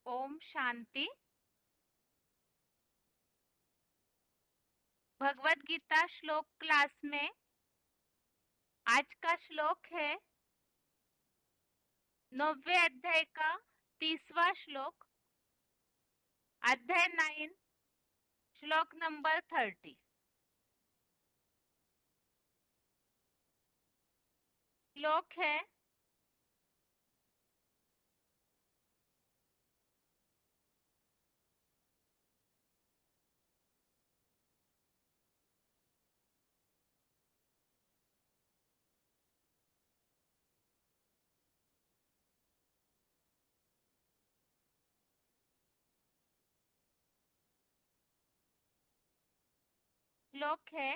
ओम शांति। भगवत गीता श्लोक क्लास में आज का श्लोक है 9वें अध्याय का 30वां श्लोक, अध्याय 9, श्लोक नंबर 30। श्लोक है श्लोक है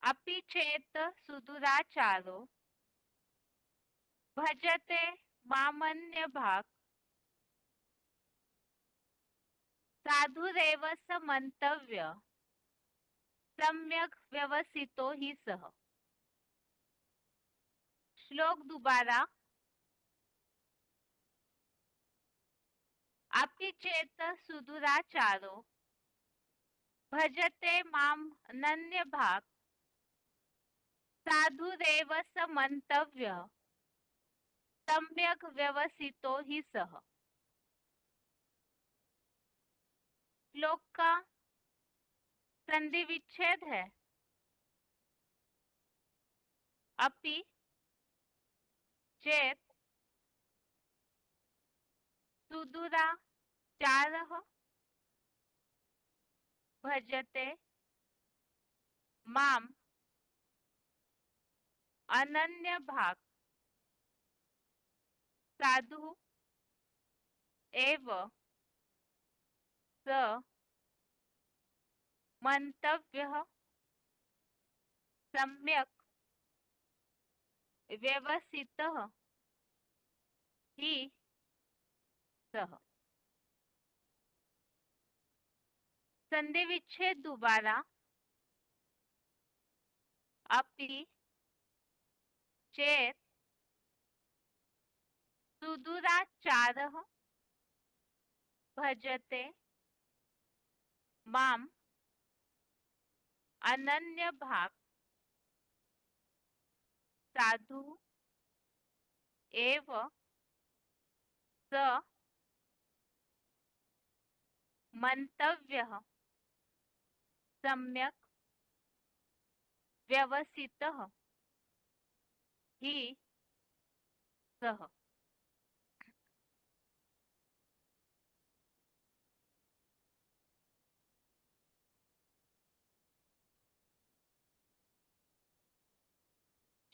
अपि चेत सुदुराचारो भजते मामन्य भाग साधुरेव स मंतव्य सम्यक व्यवसितो ही सह। श्लोक दोबारा। अपि चेत सुदुराचारो भजते माम अनन्य भाग साधुरेव स मंतव्य सम्यक व्यवसितो ही सह। श्लोक का संधि विच्छेद है अपि चेत सुदुराचारः भजते माम अनन्य भाग साधु एव स मंतव्यः सम्यक व्यवसितः ही सह। संधि विच्छेद दोबारा। अपि चेत सुदुराचारः भजते माम अनन्य भाग साधु एव स मंतव्यः सम्यक व्यवसितः ही सह।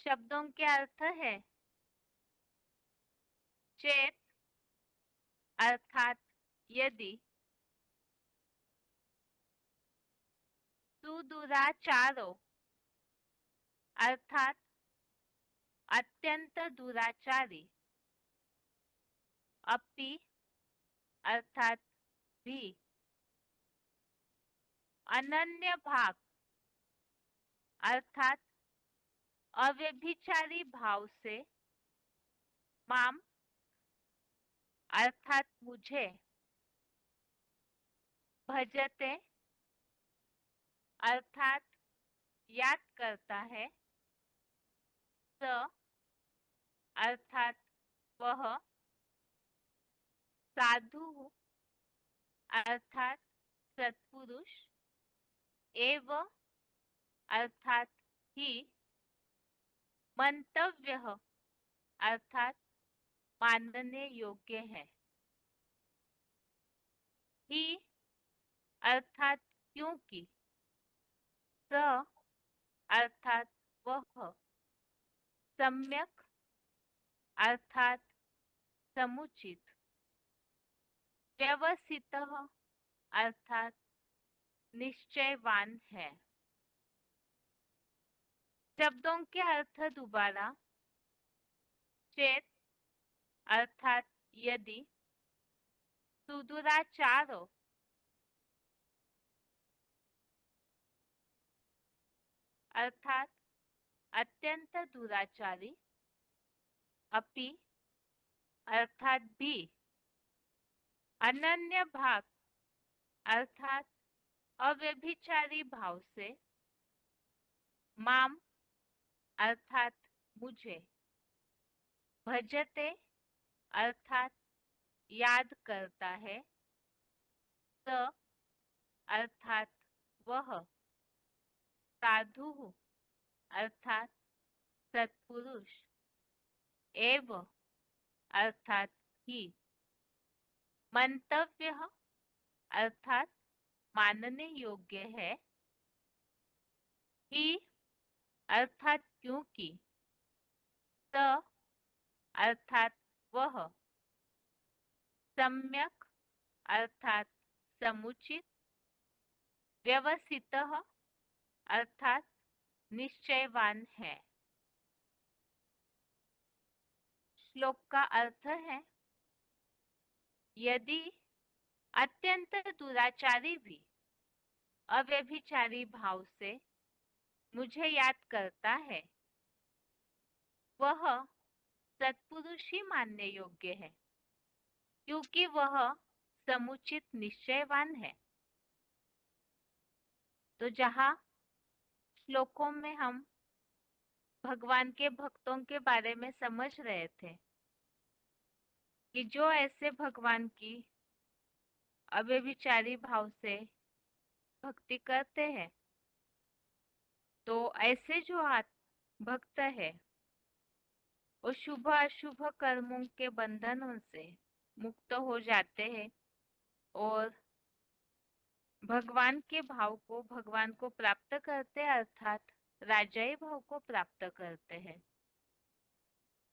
शब्दों के अर्थ है चेत अर्थात यदि, सुदुराचारो अर्थात अत्यंत दुराचारी, अपि अर्थात भी, अनन्य भाग अर्थात अव्यभिचारी भाव से, माम अर्थात मुझे, भजते अर्थात याद करता है, स अर्थात वह, साधु अर्थात सत्पुरुष, एव अर्थात ही, मंतव्य अर्थात मानने योग्य है, ही अर्थात क्योंकि, स अर्थात वह, सम्यक अर्थात समुचित, व्यवसितः अर्थात निश्चयवान है। शब्दों के अर्थ दोबारा। चेत अर्थात यदि, सुदुराचारो अर्थात अत्यंत दुराचारी, अपि अर्थात भी, अनन्य भाग अर्थात अव्यभिचारी भाव से, माम अर्थात मुझे, भजते अर्थात याद करता है, स अर्थात वह, साधु अर्थात सत्पुरुष, एव अर्थात ही, मंतव्य अर्थात मानने योग्य है, ही अर्थात क्योंकि, स अर्थात वह, सम्यक अर्थात समुचित, व्यवसितः अर्थात निश्चयवान है। श्लोक का अर्थ है, यदि अत्यंत दुराचारी भी अव्यभिचारी भाव से मुझे याद करता है, वह सत्पुरुष ही मानने योग्य है, क्योंकि वह समुचित निश्चयवान है। तो जहाँ श्लोकों में हम भगवान के भक्तों के बारे में समझ रहे थे कि जो ऐसे भगवान की अव्यभिचारी भाव से भक्ति करते हैं, तो ऐसे जो भक्त है वो शुभ अशुभ कर्मों के बंधनों से मुक्त हो जाते हैं और भगवान के भाव को, भगवान को प्राप्त करते हैं, अर्थात राजाई भाव को प्राप्त करते हैं।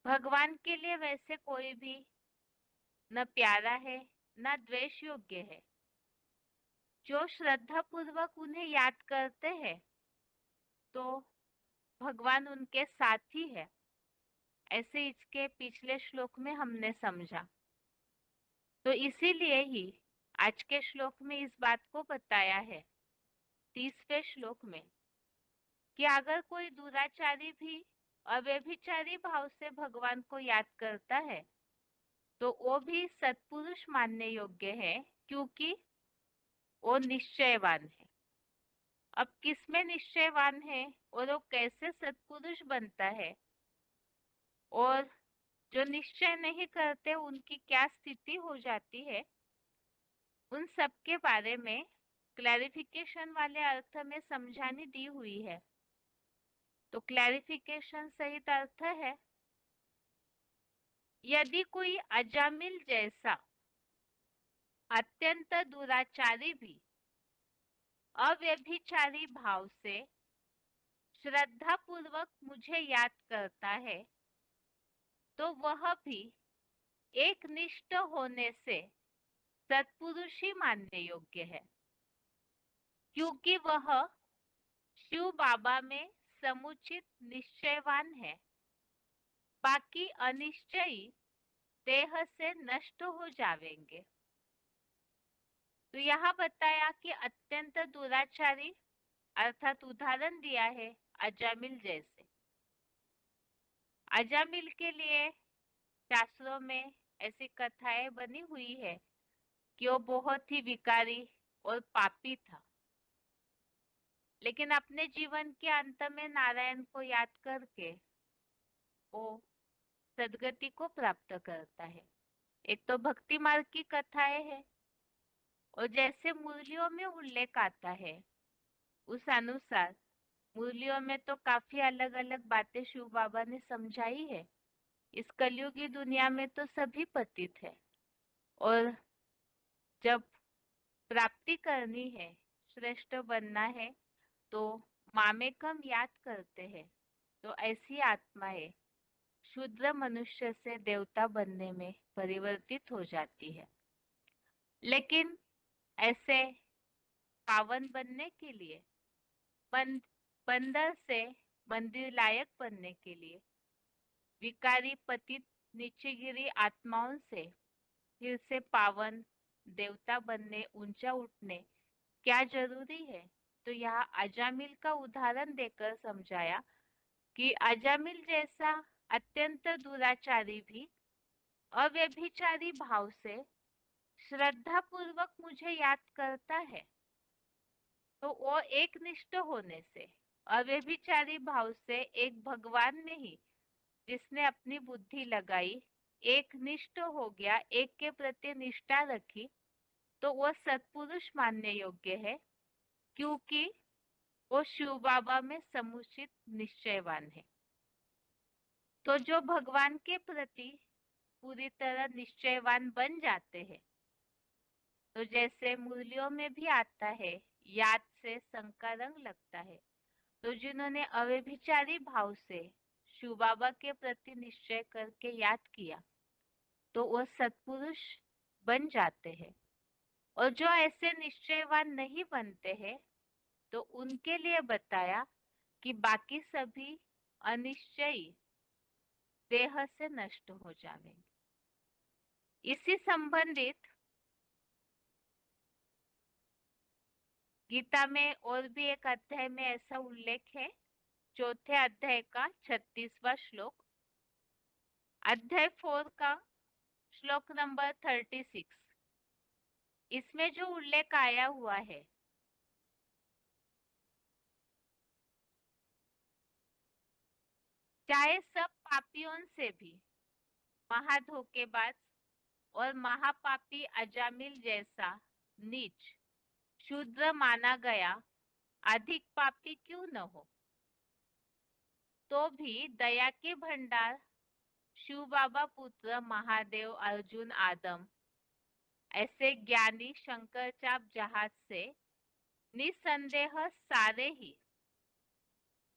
भगवान के लिए वैसे कोई भी न प्यारा है न द्वेष योग्य है। जो श्रद्धा पूर्वक उन्हें याद करते हैं तो भगवान उनके साथ ही है, ऐसे इसके पिछले श्लोक में हमने समझा। तो इसीलिए ही आज के श्लोक में इस बात को बताया है 30वें श्लोक में कि अगर कोई दुराचारी भी अव्यभिचारी भाव से भगवान को याद करता है तो वो भी सत्पुरुष मानने योग्य है, क्योंकि वो निश्चयवान है। अब किसमें निश्चयवान है और वो कैसे सत्पुरुष बनता है, और जो निश्चय नहीं करते उनकी क्या स्थिति हो जाती है, उन सब के बारे में क्लैरिफिकेशन वाले अर्थ में समझानी दी हुई है। तो क्लैरिफिकेशन सहित अर्थ है, यदि कोई अजामिल जैसा अत्यंत दुराचारी भी अव्यभिचारी भाव से श्रद्धा पूर्वक मुझे याद करता है तो वह भी एक निष्ठ होने से सत्पुरुष ही मानने योग्य है, क्योंकि वह शिव बाबा में समुचित निश्चयवान है। बाकी अनिश्चयी देह से नष्ट हो जाएंगे। तो यहाँ बताया कि अत्यंत दुराचारी अर्थात उदाहरण दिया है अजामिल जैसे। अजामिल के लिए शास्त्रों में ऐसी कथाएं बनी हुई है कि वो बहुत ही विकारी और पापी था, लेकिन अपने जीवन के अंत में नारायण को याद करके वो सदगति को प्राप्त करता है। एक तो भक्ति मार्ग की कथाएं है, और जैसे मुरलियों में उल्लेख आता है उस अनुसार मुरलियों में तो काफी अलग अलग बातें शिव बाबा ने समझाई है। इस कलयुगी दुनिया में तो सभी पतित है, और जब प्राप्ति करनी है, श्रेष्ठ बनना है, तो मामेकम याद करते हैं, तो ऐसी आत्माएं शूद्र मनुष्य से देवता बनने में परिवर्तित हो जाती है। लेकिन ऐसे पावन बनने के लिए, बंदर से मंदिर लायक बनने के लिए, विकारी पतित नीचे गिरी आत्माओं से फिर से पावन देवता बनने, ऊंचा उठने क्या जरूरी है। तो यहाँ अजामिल का उदाहरण देकर समझाया कि अजामिल जैसा अत्यंत दुराचारी भी अव्यभिचारी भाव से श्रद्धा पूर्वक मुझे याद करता है, तो वो एक निष्ठ होने से अव्यभिचारी भाव से एक भगवान में ही जिसने अपनी बुद्धि लगाई, एक निष्ठ हो गया, एक के प्रति निष्ठा रखी, तो वो सत्पुरुष मानने योग्य है, क्योंकि वो शिव बाबा में समुचित निश्चयवान है। तो जो भगवान के प्रति पूरी तरह निश्चयवान बन जाते हैं, तो जैसे मुरलियों में भी आता है, याद से शंका रंग लगता है, तो जिन्होंने अव्यभिचारी भाव से शिव बाबा के प्रति निश्चय करके याद किया, तो वो सत्पुरुष बन जाते हैं। और जो ऐसे निश्चयवान नहीं बनते हैं, तो उनके लिए बताया कि बाकी सभी अनिश्चयी देह से नष्ट हो जाएंगे। इसी संबंधित गीता में और भी एक अध्याय में ऐसा उल्लेख है, चौथे अध्याय का 36वां श्लोक, अध्याय 4 का श्लोक नंबर 36। इसमें जो उल्लेख आया हुआ है, चाहे सब पापियों से भी महाधोखेबाज और महापापी अजामिल जैसा नीच शूद्र माना गया अधिक पापी क्यों न हो, तो भी दया के भंडार शिव बाबा पुत्र महादेव अर्जुन आदम ऐसे ज्ञानी शंकर चाप जहाज से निसंदेह सारे ही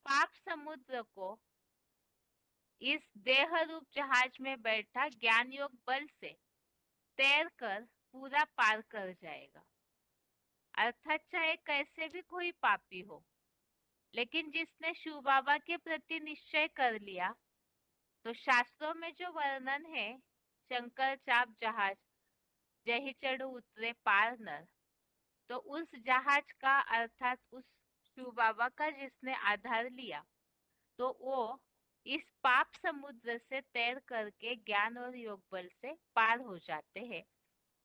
पाप समुद्र को इस देह रूप जहाज में बैठा ज्ञान योग बल से तैर कर पूरा पार कर जाएगा। अर्थात चाहे कैसे भी कोई पापी हो, लेकिन जिसने शिव बाबा के प्रति निश्चय कर लिया, तो शास्त्रों में जो वर्णन है, शंकर चाप जहाज जही चढ़ उतरे पार नर, तो उस जहाज का अर्थात उस शिव बाबा का जिसने आधार लिया, तो वो इस पाप समुद्र से तैर करके ज्ञान और योग बल से पार हो जाते हैं,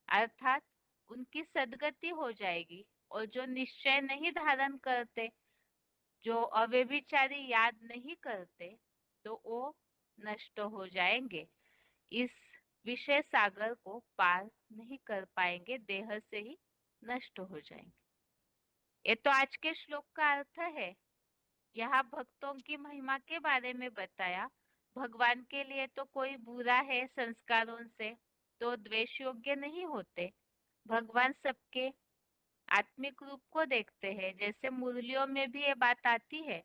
अर्थात उनकी सद्गति हो जाएगी। और जो निश्चय नहीं धारण करते, जो अव्यभिचारी याद नहीं करते, तो वो नष्ट हो जाएंगे, इस विषय सागर को पार नहीं कर पाएंगे, देह से ही नष्ट हो जाएंगे। ये तो आज के श्लोक का अर्थ है। यहाँ भक्तों की महिमा के बारे में बताया। भगवान के लिए तो कोई बुरा है संस्कारों से तो द्वेष योग्य नहीं होते। भगवान सबके आत्मिक रूप को देखते हैं। जैसे मुरलियों में भी ये बात आती है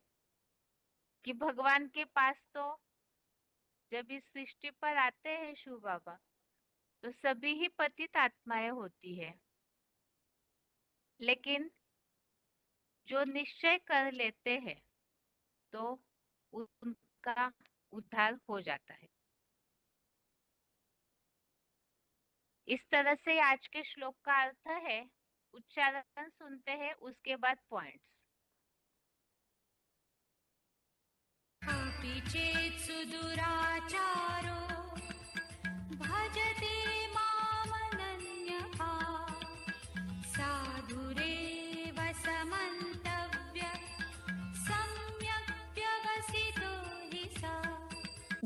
कि भगवान के पास तो जब इस सृष्टि पर आते हैं शिव बाबा, तो सभी ही पतित आत्माएं होती है, लेकिन जो निश्चय कर लेते हैं तो उनका उद्धार हो जाता है। इस तरह से आज के श्लोक का अर्थ है। उच्चारण सुनते हैं, उसके बाद पॉइंट्स। अपि चेत् सुदुराचारो भजते मामनन्यः साधुरेव समन्तव्य सम्यक् व्यवसितो हि सा।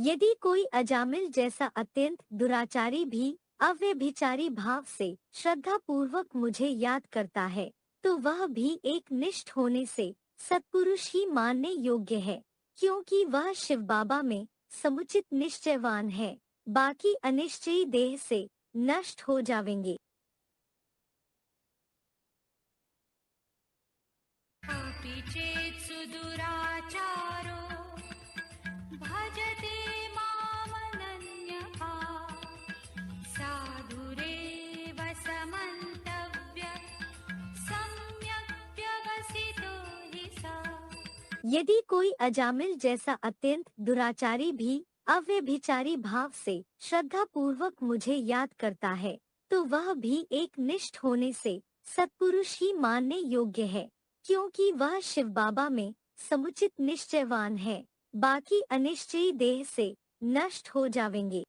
यदि कोई अजामिल जैसा अत्यंत दुराचारी भी अव्यभिचारी भाव से श्रद्धा पूर्वक मुझे याद करता है, तो वह भी एक निष्ठ होने से सत्पुरुष ही मानने योग्य है, क्योंकि वह शिव बाबा में समुचित निश्चयवान है। बाकी अनिश्चयी देह से नष्ट हो जाएंगे। अपि चेत् सुदुराचारो भजते मामनन्यः साधुरेव समन्तव्य सम्यक् व्यवसितो हि सा। यदि कोई अजामिल जैसा अत्यंत दुराचारी भी अव्यभिचारी भाव से श्रद्धा पूर्वक मुझे याद करता है, तो वह भी एक निष्ठ होने से सत्पुरुष ही मानने योग्य है, क्योंकि वह शिव बाबा में समुचित निश्चयवान है। बाकी अनिश्चयी देह से नष्ट हो जाएंगे।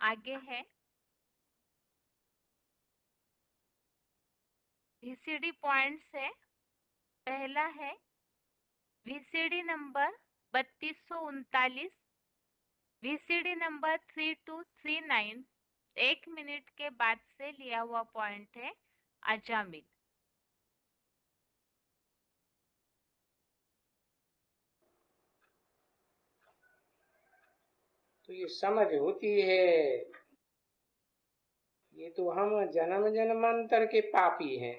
आगे है VCD पॉइंट्स है। पहला है VCD number 3239, VCD number 3239 1 minute के बाद से लिया हुआ पॉइंट है अजामिल। तो ये समझ होती है, ये तो हम जन्म जन्मांतर के पापी हैं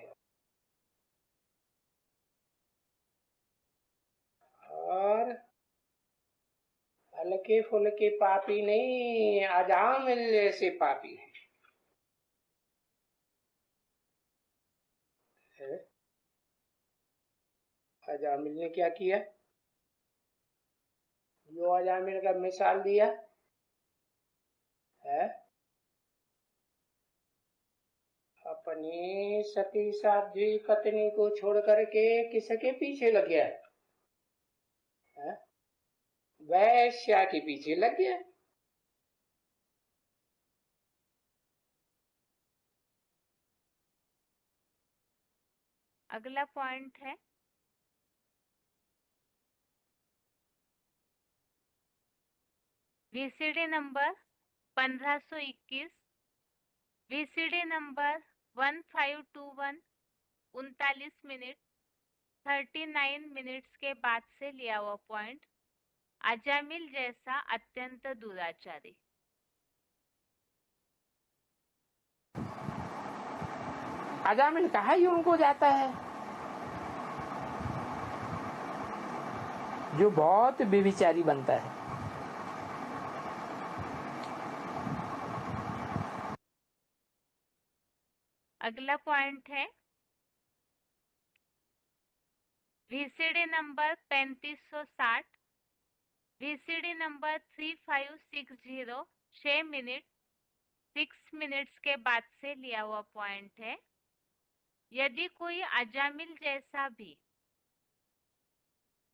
और हल्के फुल्के पापी नहीं, अजामिल जैसे पापी हैं। अजामिल ने क्या किया? जो अजामिल का मिसाल दिया है, अपनी सती साध्वी पत्नी को छोड़ करके किसके पीछे लग गया है? वैश्या के पीछे लग गया। अगला पॉइंट है VCD number 1521, VCD number 1521 39 minute 39 minutes के बाद से लिया हुआ पॉइंट अजामिल जैसा अत्यंत दुराचारी। अजामिल कहा ही उनको जाता है जो बहुत बेविचारी बनता है। अगला पॉइंट है VCD number 3560, VCD number 3560 6 minute 6 minutes के बाद से लिया हुआ पॉइंट है यदि कोई अजामिल जैसा भी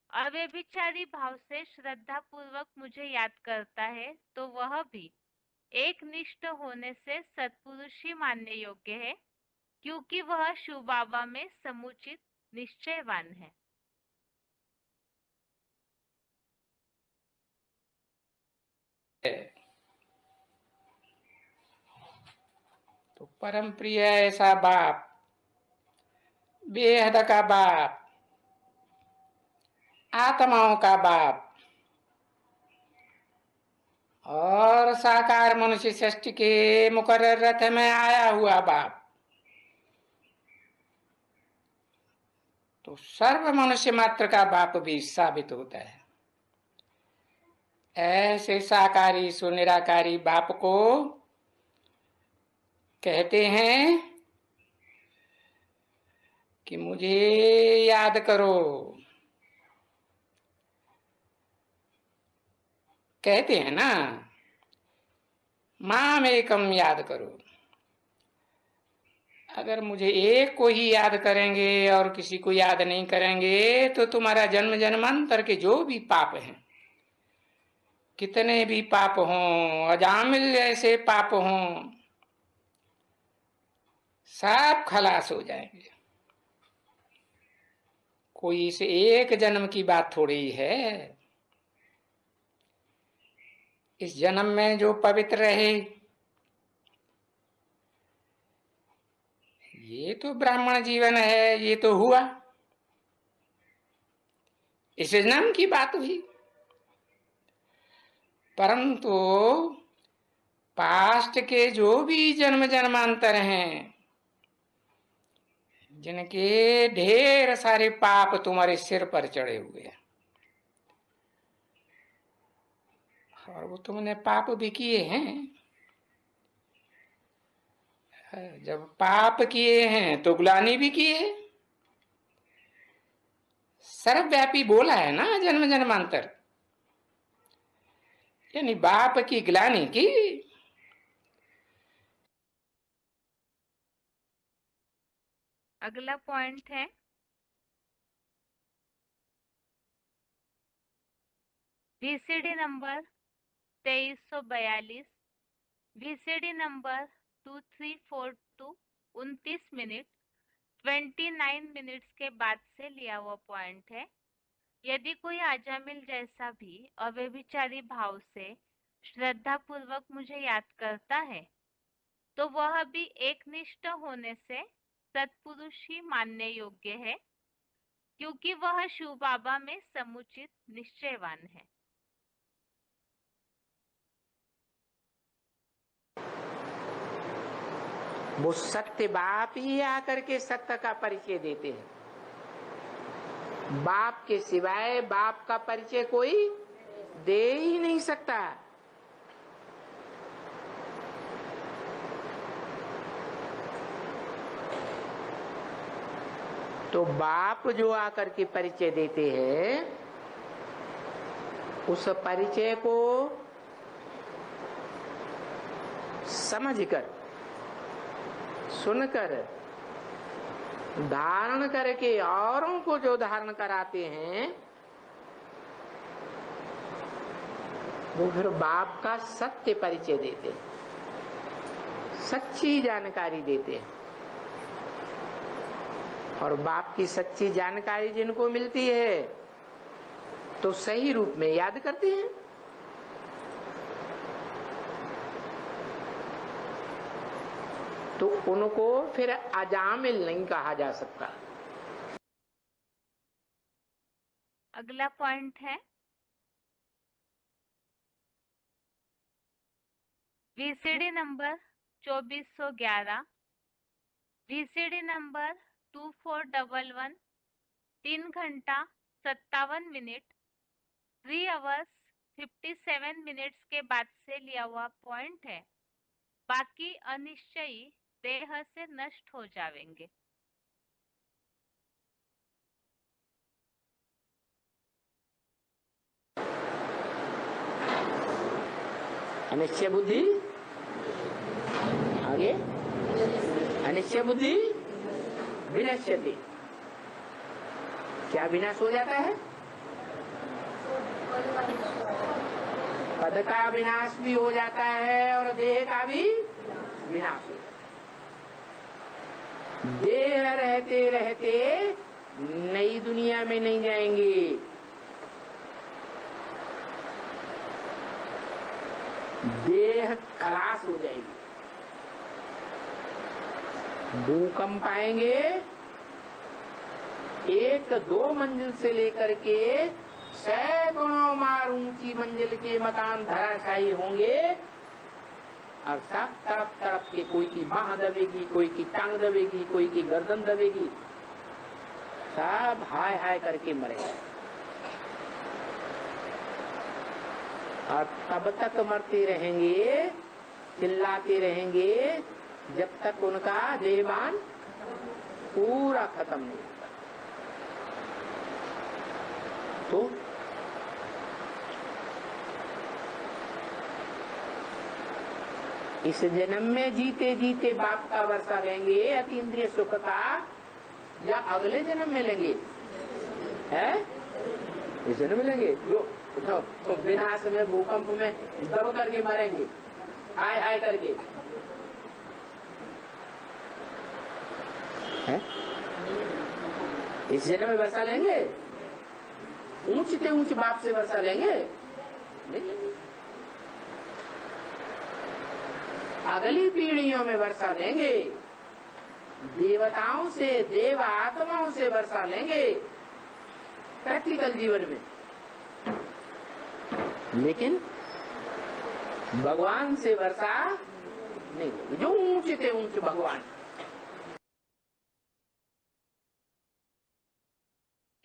अव्यभिचारी भाव से श्रद्धा पूर्वक मुझे याद करता है तो वह भी एक निष्ठ होने से सत्पुरुष ही मानने योग्य है, क्योंकि वह शुभावा में समुचित निश्चयवान है। तो परम प्रिय ऐसा बाप, बेहद का बाप, आत्माओं का बाप और साकार मनुष्य सृष्टि के मुकर्रर रथ में आया हुआ बाप, तो सर्व मनुष्य मात्र का बाप भी साबित होता है। ऐसे साकारी सुनिराकारी बाप को कहते हैं कि मुझे याद करो। कहते हैं ना, माम एकम याद करो। अगर मुझे एक को ही याद करेंगे और किसी को याद नहीं करेंगे तो तुम्हारा जन्म जन्मांतर के जो भी पाप हैं, कितने भी पाप हों, अजामिल जैसे पाप हों, सब खलास हो जाएंगे। कोई इस एक जन्म की बात थोड़ी है। इस जन्म में जो पवित्र रहे, ये तो ब्राह्मण जीवन है, ये तो हुआ, इस जन्म की बात हुई। परंतु पास्ट के जो भी जन्म जन्मांतर हैं, जिनके ढेर सारे पाप तुम्हारे सिर पर चढ़े हुए हैं, और वो तुमने पाप भी किए हैं। जब पाप किए हैं तो ग्लानि भी किए। सर्वव्यापी बोला है ना जन्म जन्मांतर, यानी बाप की ग्लानि की। अगला पॉइंट है VCD number 2342, VCD number 2342 29 minute 29 minutes के बाद से लिया हुआ पॉइंट है। यदि कोई अजामिल जैसा भी अव्यभिचारी भाव से श्रद्धा पूर्वक मुझे याद करता है तो वह भी एकनिष्ठ होने से सत्पुरुष ही मानने योग्य है, क्योंकि वह शिव बाबा में समुचित निश्चयवान है। वो सत्य बाप ही आकर के सत्य का परिचय देते हैं। बाप के सिवाय बाप का परिचय कोई दे ही नहीं सकता। तो बाप जो आकर के परिचय देते हैं, उस परिचय को समझकर, सुनकर, धारण करके औरों को जो धारण कराते हैं, वो फिर बाप का सत्य परिचय देते हैं, सच्ची जानकारी देते हैं। और बाप की सच्ची जानकारी जिनको मिलती है तो सही रूप में याद करते हैं। तो उनको फिर अजामिल नहीं कहा जा सकता। अगला पॉइंट है वीसीडी नंबर 2411, वीसीडी नंबर 2411 3 घंटा 57 मिनट 3 आवर्स 57 मिनट्स के बाद से लिया हुआ पॉइंट है। बाकी अनिश्चयी देह से नष्ट हो जाएंगे। अनिश्चय बुद्धि आगे, अनिश्चय बुद्धि विनश्यति। क्या विनाश हो जाता है? पद का विनाश भी हो जाता है और देह का भी विनाश हो जाता है। देह रहते रहते नई दुनिया में नहीं जाएंगे। देह खलास हो जाएगी। भूकंप आएंगे, 1-2 मंजिल से लेकर के सैकड़ों मार ऊंची मंजिल के मकान धराशायी होंगे और सब तरफ तरफ के, कोई की बाह दबेगी, कोई की टांग दबेगी, कोई की गर्दन दबेगी, सब हाय हाय करके मरेगा। और तब तक मरते रहेंगे, चिल्लाते रहेंगे जब तक उनका देहबान पूरा खत्म नहीं होता। तो इस जन्म में जीते जीते बाप का वर्षा लेंगे अतीन्द्रिय सुख का, या अगले जन्म में लेंगे? है इस जन्म में लेंगे। जो तो विनाश में, भूकंप में दब करके मरेंगे, हाय हाय करके। है इस जन्म में वर्षा लेंगे? ऊंचते ऊंच बाप से वर्षा लेंगे? नहीं। अगली पीढ़ियों में वर्षा लेंगे, देवताओं से, देव आत्माओं से वर्षा लेंगे प्रैक्टिकल जीवन में। लेकिन भगवान से वर्षा नहीं होगी, जो ऊंचे थे ऊंचे भगवान।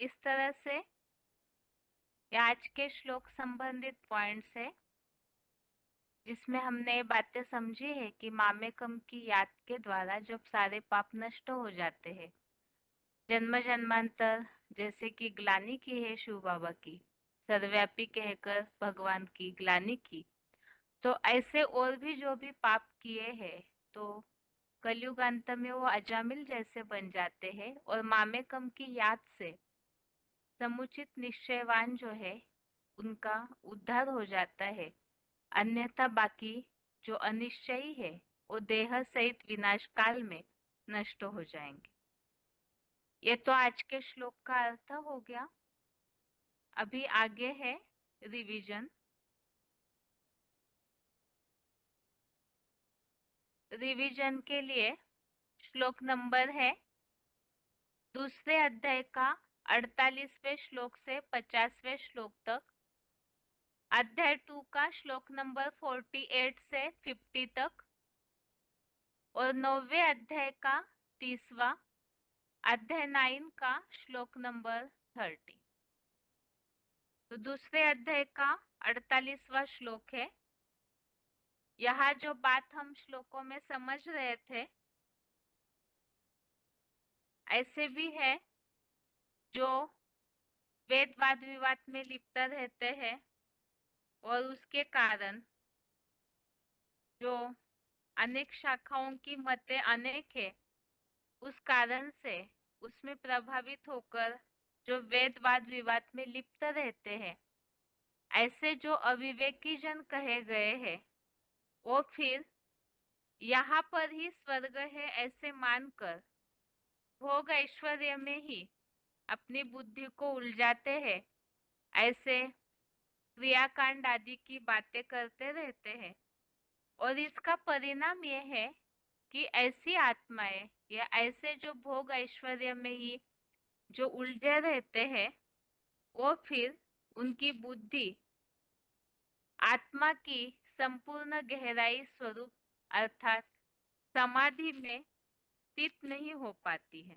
इस तरह से ये आज के श्लोक संबंधित पॉइंट्स है, जिसमें हमने ये बातें समझी है कि मामेकम की याद के द्वारा जब सारे पाप नष्ट हो जाते हैं, जन्म जन्मांतर जैसे कि ग्लानि की है शिव बाबा की, सर्वव्यापी कहकर भगवान की ग्लानि की, तो ऐसे और भी जो भी पाप किए हैं तो कलयुग अंत में वो अजामिल जैसे बन जाते हैं और मामेकम की याद से समुचित निश्चयवान जो है उनका उद्धार हो जाता है। अन्यथा बाकी जो अनिश्चयी है वो देह सहित विनाश काल में नष्ट हो जाएंगे। ये तो आज के श्लोक का अर्थ हो गया। अभी आगे है रिवीजन। रिवीजन के लिए श्लोक नंबर है दूसरे अध्याय का 48वें श्लोक से 50वें श्लोक तक, अध्याय 2 का श्लोक नंबर 48 से 50 तक और 9वें अध्याय का 30वां, अध्याय 9 का श्लोक नंबर 30। तो दूसरे अध्याय का 48वां श्लोक है। यहाँ जो बात हम श्लोकों में समझ रहे थे ऐसे भी है जो वेद वाद विवाद में लिप्त रहते हैं और उसके कारण जो अनेक शाखाओं की मतें अनेक है, उस कारण से उसमें प्रभावित होकर जो वेद वाद विवाद में लिप्त रहते हैं, ऐसे जो अविवेकी जन कहे गए हैं, वो फिर यहाँ पर ही स्वर्ग है ऐसे मानकर भोग ऐश्वर्य में ही अपनी बुद्धि को उलझाते हैं, ऐसे क्रियाकांड आदि की बातें करते रहते हैं। और इसका परिणाम यह है कि ऐसी आत्माएं या ऐसे जो भोग ऐश्वर्य में ही जो उलझे रहते हैं, वो फिर उनकी बुद्धि आत्मा की संपूर्ण गहराई स्वरूप अर्थात समाधि में स्थित नहीं हो पाती है।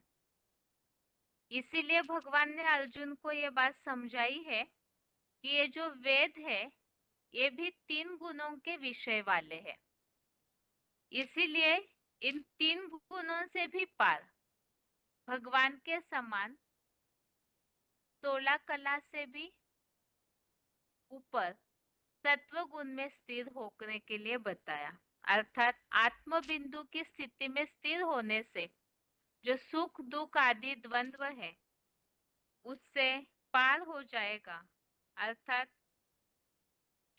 इसीलिए भगवान ने अर्जुन को ये बात समझाई है कि ये जो वेद है ये भी 3 गुणों के विषय वाले हैं। इसीलिए इन 3 गुणों से भी पार भगवान के समान 16 कला से भी ऊपर सत्व गुण में स्थिर होने के लिए बताया। अर्थात आत्म बिंदु की स्थिति में स्थिर होने से जो सुख दुख आदि द्वंद्व है उससे पार हो जाएगा। अर्थात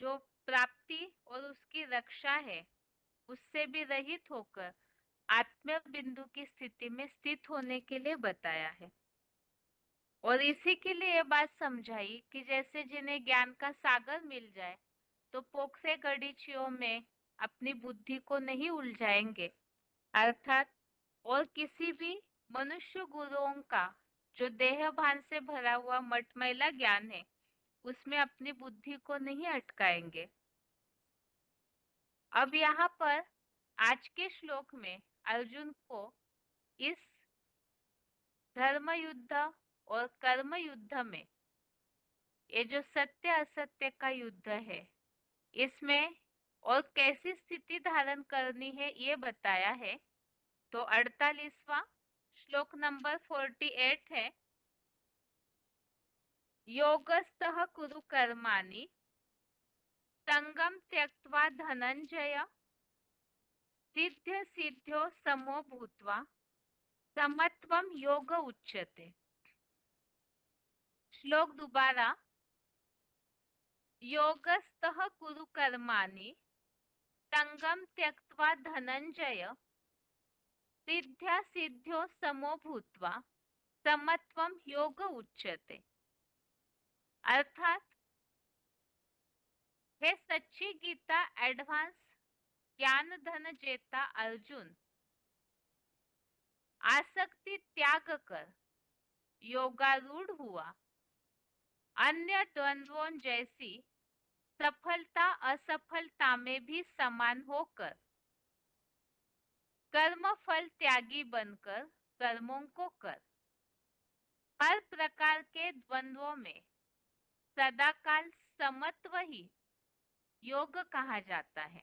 जो प्राप्ति और उसकी रक्षा है उससे भी रहित होकर आत्म बिंदु की स्थिति में स्थित होने के लिए बताया है। और इसी के लिए ये बात समझाई कि जैसे जिन्हें ज्ञान का सागर मिल जाए तो पोक्से गडीचियों में अपनी बुद्धि को नहीं उलझाएंगे, अर्थात और किसी भी मनुष्य गुरुओं का जो देह भान से भरा हुआ मटमैला ज्ञान है उसमें अपनी बुद्धि को नहीं अटकाएंगे। अब यहाँ पर आज के श्लोक में अर्जुन को इस धर्म युद्ध और कर्म युद्ध में ये जो सत्य असत्य का युद्ध है इसमें और कैसी स्थिति धारण करनी है ये बताया है। तो 48वां श्लोक नंबर 48 है, योगस्थः कुरु कर्माणि संगम त्यक्त्वा धनंजय सिद्ध सिद्ध्यो समो भूत्वा समत्वम योग उच्यते। श्लोक दोबारा, योगस्थः कुरु कर्माणि संगम त्यक्त्वा धनंजय सिद्ध्या सिद्ध्यो समो भूत्वा समत्वम योग उच्यते। अर्थात हे सच्ची गीता एडवांस ज्ञान धन जेता अर्जुन, आसक्ति त्याग कर योगारूढ़ हुआ, अन्य द्वंद्वों जैसी सफलता असफलता में भी समान होकर कर्म फल त्यागी बनकर कर्मों को कर। हर प्रकार के द्वंद्वों में सदाकाल समत्व ही योग कहा जाता है।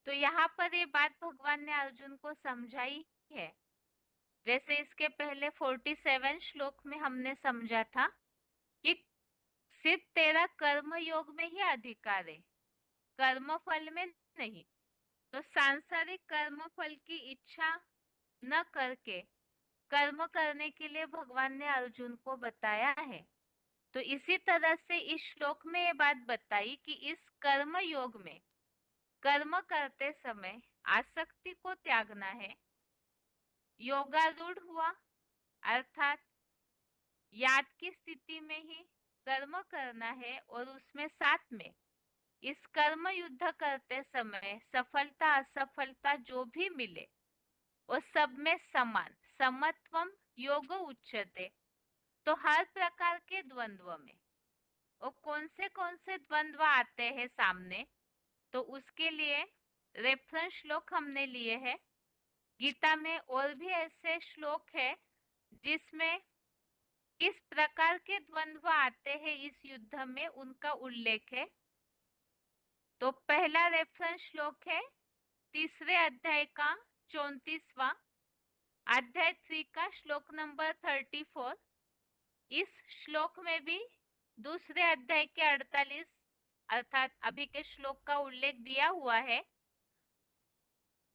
तो यहाँ पर ये बात भगवान ने अर्जुन को समझाई है। जैसे इसके पहले 47 श्लोक में हमने समझा था कि सिर्फ तेरा कर्म योग में ही अधिकार है, कर्म फल में नहीं। तो सांसारिक कर्म फल की इच्छा न करके कर्म करने के लिए भगवान ने अर्जुन को बताया है। तो इसी तरह से इस श्लोक में ये बात बताई कि इस कर्म योग में कर्म करते समय आसक्ति को त्यागना है, योगारूढ़ हुआ अर्थात याद की स्थिति में ही कर्म करना है और उसमें साथ में इस कर्म युद्ध करते समय सफलता असफलता जो भी मिले वो सब में समान समत्वम योग उच्यते। तो हर प्रकार के द्वंद्व में वो कौन से द्वंद्व आते हैं सामने, तो उसके लिए रेफरेंस श्लोक हमने लिए हैं। गीता में और भी ऐसे श्लोक है जिसमें किस प्रकार के द्वंद्व आते हैं इस युद्ध में उनका उल्लेख है। तो पहला रेफरेंस श्लोक है तीसरे अध्याय का 34वां अध्याय 3 का श्लोक नंबर 34। इस श्लोक में भी दूसरे अध्याय के 48 अर्थात अभी के श्लोक का उल्लेख दिया हुआ है।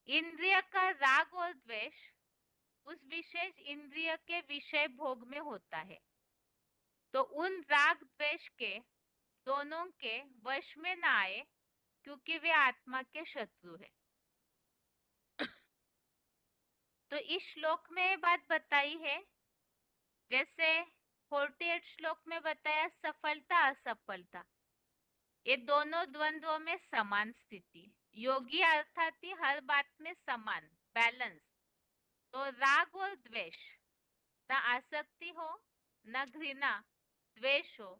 इंद्रिय का राग और द्वेष उस विशेष इंद्रिय के विषय भोग में होता है, तो उन राग द्वेष के दोनों के वश में ना आए क्योंकि वे आत्मा के शत्रु है। तो इस श्लोक में ये बात बताई है, जैसे 48 श्लोक में बताया सफलता असफलता ये दोनों द्वंद्वों में समान स्थिति, योगी अर्थात ही हर बात में समान बैलेंस। तो राग और द्वेष, न आसक्ति हो न घृणा, द्वेष हो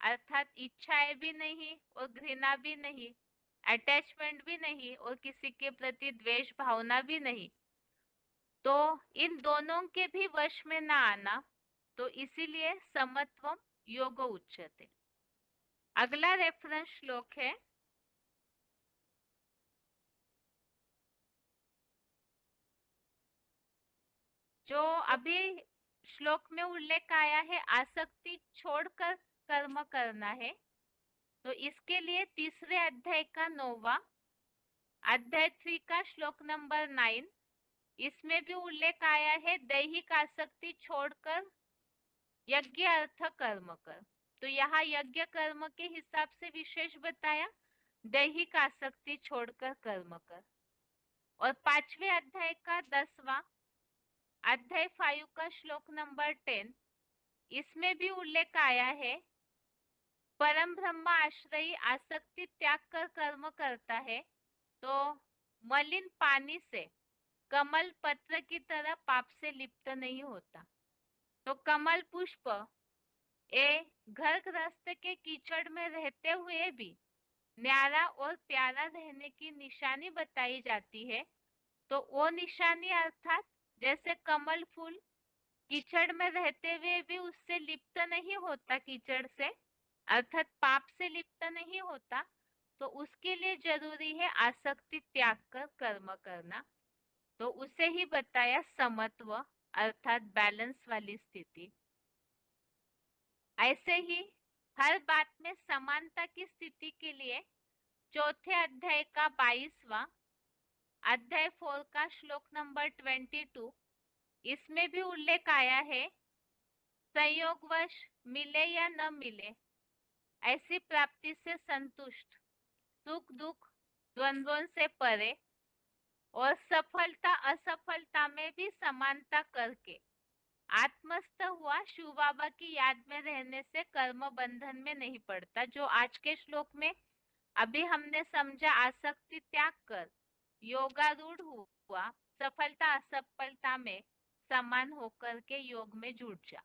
अर्थात इच्छाएं भी नहीं और घृणा भी नहीं, अटैचमेंट भी नहीं और किसी के प्रति द्वेष भावना भी नहीं, तो इन दोनों के भी वश में ना आना, तो इसीलिए समत्वम योग उच्यते। अगला रेफरेंस श्लोक है जो अभी श्लोक में उल्लेख आया है, आसक्ति छोड़कर कर्म करना है। तो इसके लिए तीसरे अध्याय का 9वां अध्याय 3 का श्लोक नंबर 9, इसमें भी उल्लेख आया है दैहिक आसक्ति छोड़कर यज्ञ अर्थ कर्म कर। तो यहाँ यज्ञ कर्म के हिसाब से विशेष बताया दैहिक आसक्ति छोड़कर कर्म कर। और 5वें अध्याय का 10वां अध्याय 5 का श्लोक नंबर 10, इसमें भी उल्लेख आया है परम ब्रह्म आश्रयी आसक्ति त्याग कर कर्म करता है तो मलिन पानी से कमल पत्र की तरह पाप से लिप्त नहीं होता। तो कमल पुष्प घर गृहस्थ के कीचड़ में रहते हुए भी न्यारा और प्यारा रहने की निशानी बताई जाती है। तो वो निशानी अर्थात जैसे कमल फूल कीचड़ में रहते हुए भी उससे लिप्त नहीं होता, कीचड़ से अर्थात पाप से लिप्त नहीं होता, तो उसके लिए जरूरी है आसक्ति त्याग कर कर्म करना। तो उसे ही बताया समत्व अर्थात बैलेंस वाली स्थिति। ऐसे ही हर बात में समानता की स्थिति के लिए चौथे अध्याय का 22वां अध्याय 4 का श्लोक नंबर 22, इसमें भी उल्लेख आया है संयोगवश मिले या न मिले ऐसी प्राप्ति से संतुष्ट, सुख दुख द्वंद्वों से परे और सफलता असफलता में भी समानता करके आत्मस्थ हुआ शिव बाबा की याद में रहने से कर्म बंधन में नहीं पड़ता। जो आज के श्लोक में अभी हमने समझा आसक्ति त्याग कर योगारूढ़ हुआ, सफलता असफलता में समान होकर के योग में जुड़ जा।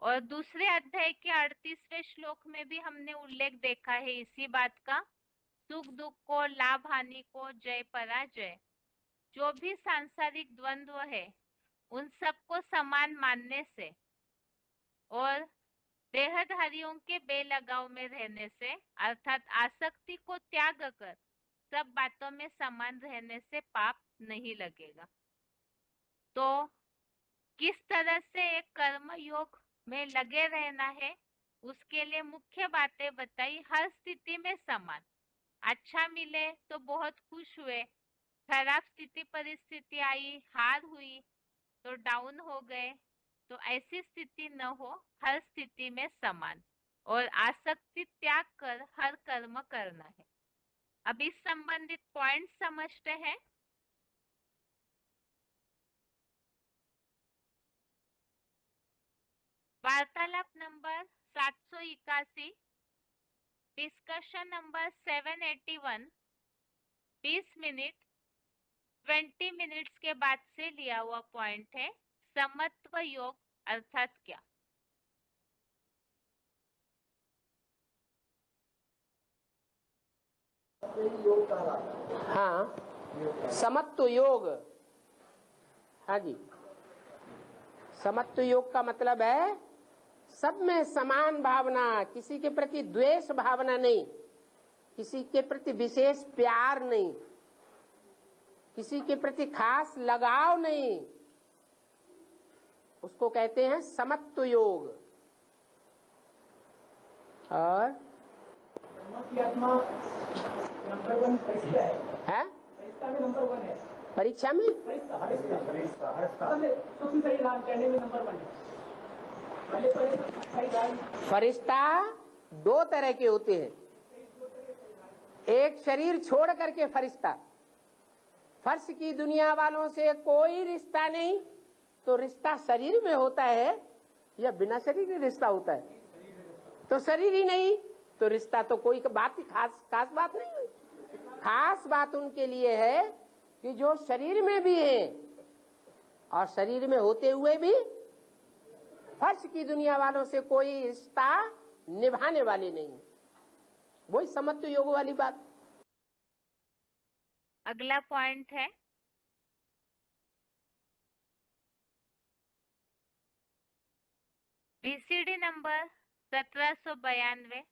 और दूसरे अध्याय के 38वें श्लोक में भी हमने उल्लेख देखा है इसी बात का, सुख दुख को लाभ हानि को जय पराजय जो भी सांसारिक द्वंद्व है उन सबको समान मानने से और देहधारियों के बेलगाव में रहने से अर्थात आसक्ति को त्याग कर सब बातों में समान रहने से पाप नहीं लगेगा। तो किस तरह से एक कर्म योग में लगे रहना है उसके लिए मुख्य बातें बताई। हर स्थिति में समान, अच्छा मिले तो बहुत खुश हुए, खराब स्थिति परिस्थिति आई हार हुई तो डाउन हो गए तो ऐसी स्थिति न हो, हर स्थिति में समान और आसक्ति त्याग कर हर कर्म करना है। अब इस संबंधित पॉइंट समझते हैं। वार्तालाप number 781, discussion number 781, 20 minute 20 minutes के बाद से लिया हुआ पॉइंट है। समत्व योग अर्थात क्या? हाँ, समत्व योग। हाँ जी, समत्व योग का मतलब है सब में समान भावना, किसी के प्रति द्वेष भावना नहीं, किसी के प्रति विशेष प्यार नहीं, किसी के प्रति खास लगाव नहीं, उसको कहते हैं समत्व योग। और है परीक्षा में फरिश्ता दो तरह के होते हैं। एक शरीर छोड़ करके फरिश्ता, फर्श की दुनिया वालों से कोई रिश्ता नहीं, तो रिश्ता शरीर में होता है या बिना शरीर में रिश्ता होता है? तो शरीर ही नहीं, तो रिश्ता तो कोई बात ही खास बात नहीं हुई। खास बात उनके लिए है कि जो शरीर में भी है और शरीर में होते हुए भी फर्श की दुनिया वालों से कोई रिश्ता निभाने वाले नहीं। वही समत्व योग वाली बात। अगला पॉइंट है VCD number 1792,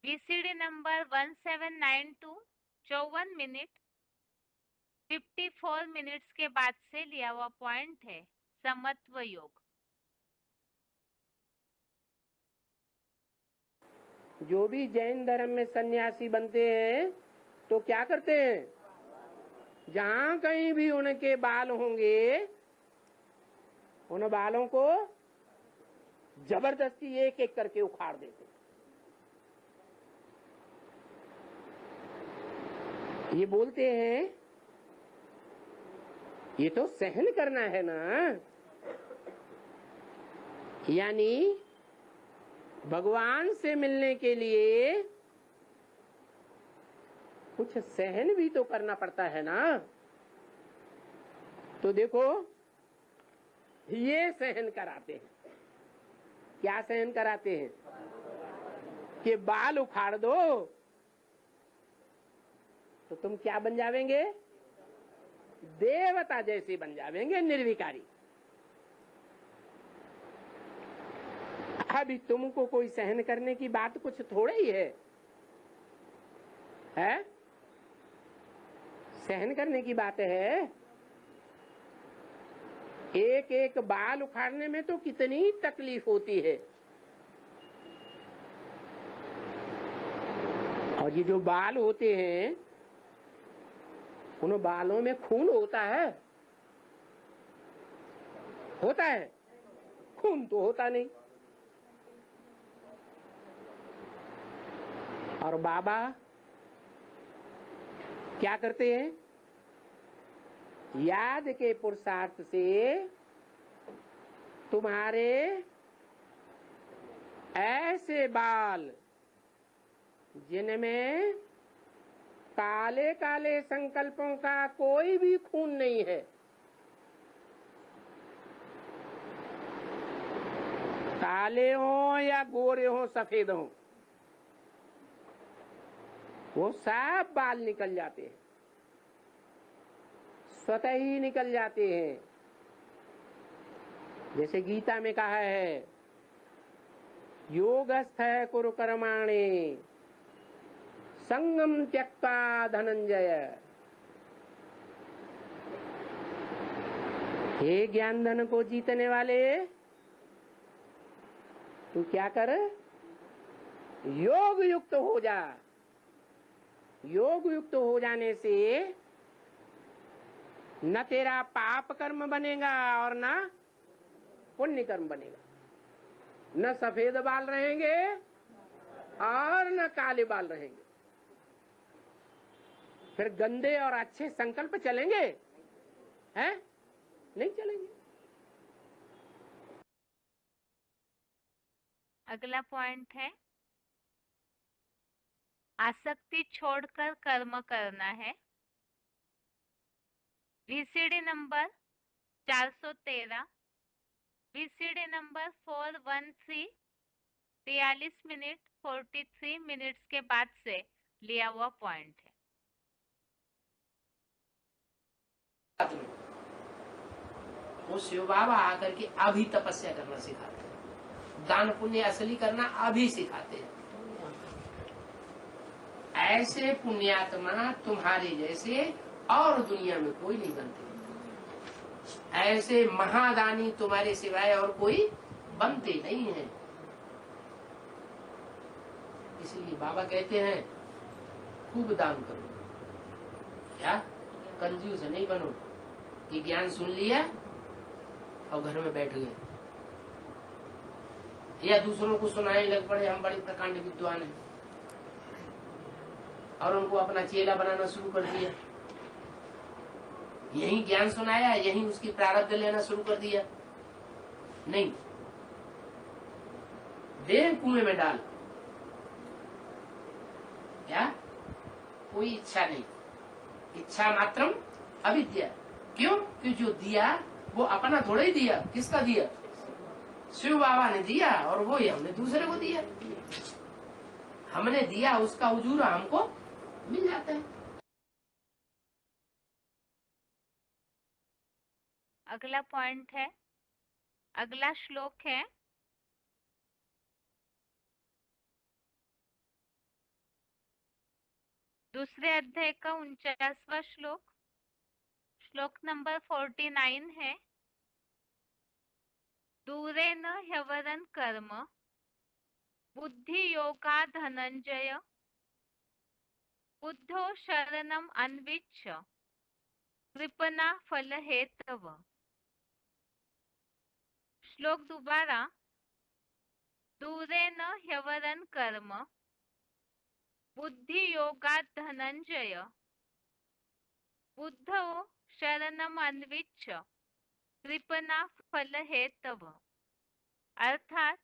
VCD number 1792, 54 minute 54 minutes के बाद से लिया हुआ पॉइंट है समत्व योग। जो भी जैन धर्म में सन्यासी बनते हैं तो क्या करते हैं, जहां कहीं भी उनके बाल होंगे उन बालों को जबरदस्ती एक एक करके उखाड़ देते हैं। ये बोलते हैं ये तो सहन करना है ना, यानी भगवान से मिलने के लिए कुछ सहन भी तो करना पड़ता है ना। तो देखो ये सहन कराते हैं। क्या सहन कराते हैं? कि बाल उखाड़ दो तो तुम क्या बन जावेंगे? देवता जैसे बन जावेंगे, निर्विकारी। अभी तुमको कोई सहन करने की बात कुछ थोड़ा ही है? सहन करने की बात है। एक एक बाल उखाड़ने में तो कितनी तकलीफ होती है। और ये जो बाल होते हैं उन बालों में खून होता है? होता है? खून तो होता नहीं। और बाबा क्या करते हैं? याद के पुरुषार्थ से तुम्हारे ऐसे बाल जिनमें काले काले संकल्पों का कोई भी खून नहीं है, काले हो या गोरे हो सफेद हो, वो सब बाल निकल जाते हैं, स्वतः ही निकल जाते हैं। जैसे गीता में कहा है, योगस्थ है कुरु कर्माणि संगम त्यक्त्वा धनंजय। हे ज्ञान धन को जीतने वाले, तू क्या कर? योग युक्त हो जा। योग युक्त हो जाने से न तेरा पाप कर्म बनेगा और न पुण्य कर्म बनेगा। न सफेद बाल रहेंगे और न काले बाल रहेंगे। फिर गंदे और अच्छे संकल्प चलेंगे? हैं? नहीं चलेंगे। अगला पॉइंट है आसक्ति छोड़कर कर्म करना है। VCD number 413, VCD number 413 43 minute 43 minutes के बाद से लिया हुआ पॉइंट है। वो शिव बाबा आकर के अभी तपस्या करना सिखाते हैं, दान पुण्य असली करना अभी सिखाते हैं। ऐसे पुण्यात्मा तुम्हारे जैसे और दुनिया में कोई नहीं बनते। ऐसे महादानी तुम्हारे सिवाय और कोई बनते नहीं है। इसलिए बाबा कहते हैं खूब दान करो। क्या? कंजूस नहीं बनो कि ज्ञान सुन लिया और घर में बैठ गए, या दूसरों को सुनाने लग पड़े हम बड़े प्रकांड विद्वान हैं, और उनको अपना चेला बनाना शुरू कर दिया। यही ज्ञान सुनाया, यही उसकी प्रारब्ध लेना शुरू कर दिया। नहीं, दे कुएं में डाल। क्या? कोई इच्छा नहीं, इच्छा मात्रम अविद्या। क्यों? कि जो दिया वो अपना थोड़ा ही दिया। किसका दिया? शिव बाबा ने दिया, और वो ही हमने दूसरे को दिया। हमने दिया, उसका उजूरा हमको मिल जाता है। अगला पॉइंट है, अगला श्लोक है दूसरे अध्याय का 49वां श्लोक, श्लोक नंबर 49 है। दूरेन ह्यवरन् कर्म बुद्धि योगा धनंजय बुद्धो शरणम अन्विच्छ कृपणा फल हेतव। श्लोक दोबारा। दूरेन ह्यवरन् कर्म बुद्धि योगा धनंजय बुद्धो शरणम अन्विच्छ कृपणा फल हेतव। अर्थात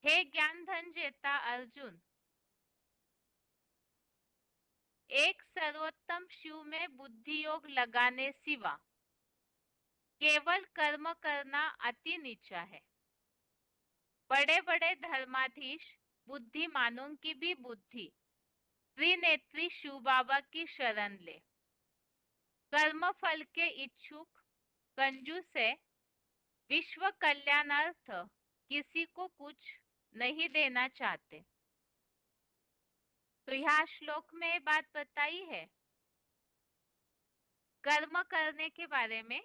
हे ज्ञान धन जेता अर्जुन, एक सर्वोत्तम शिव में बुद्धि योग लगाने सिवा केवल कर्म करना अति नीचा है। बड़े बड़े धर्माधीश बुद्धिमानों की भी बुद्धि त्रिनेत्री शिव बाबा की शरण ले। कर्म फल के इच्छुक कंजूस है, विश्व कल्याणार्थ किसी को कुछ नहीं देना चाहते। तो यहाँ श्लोक में बात बताई है कर्म करने के बारे में।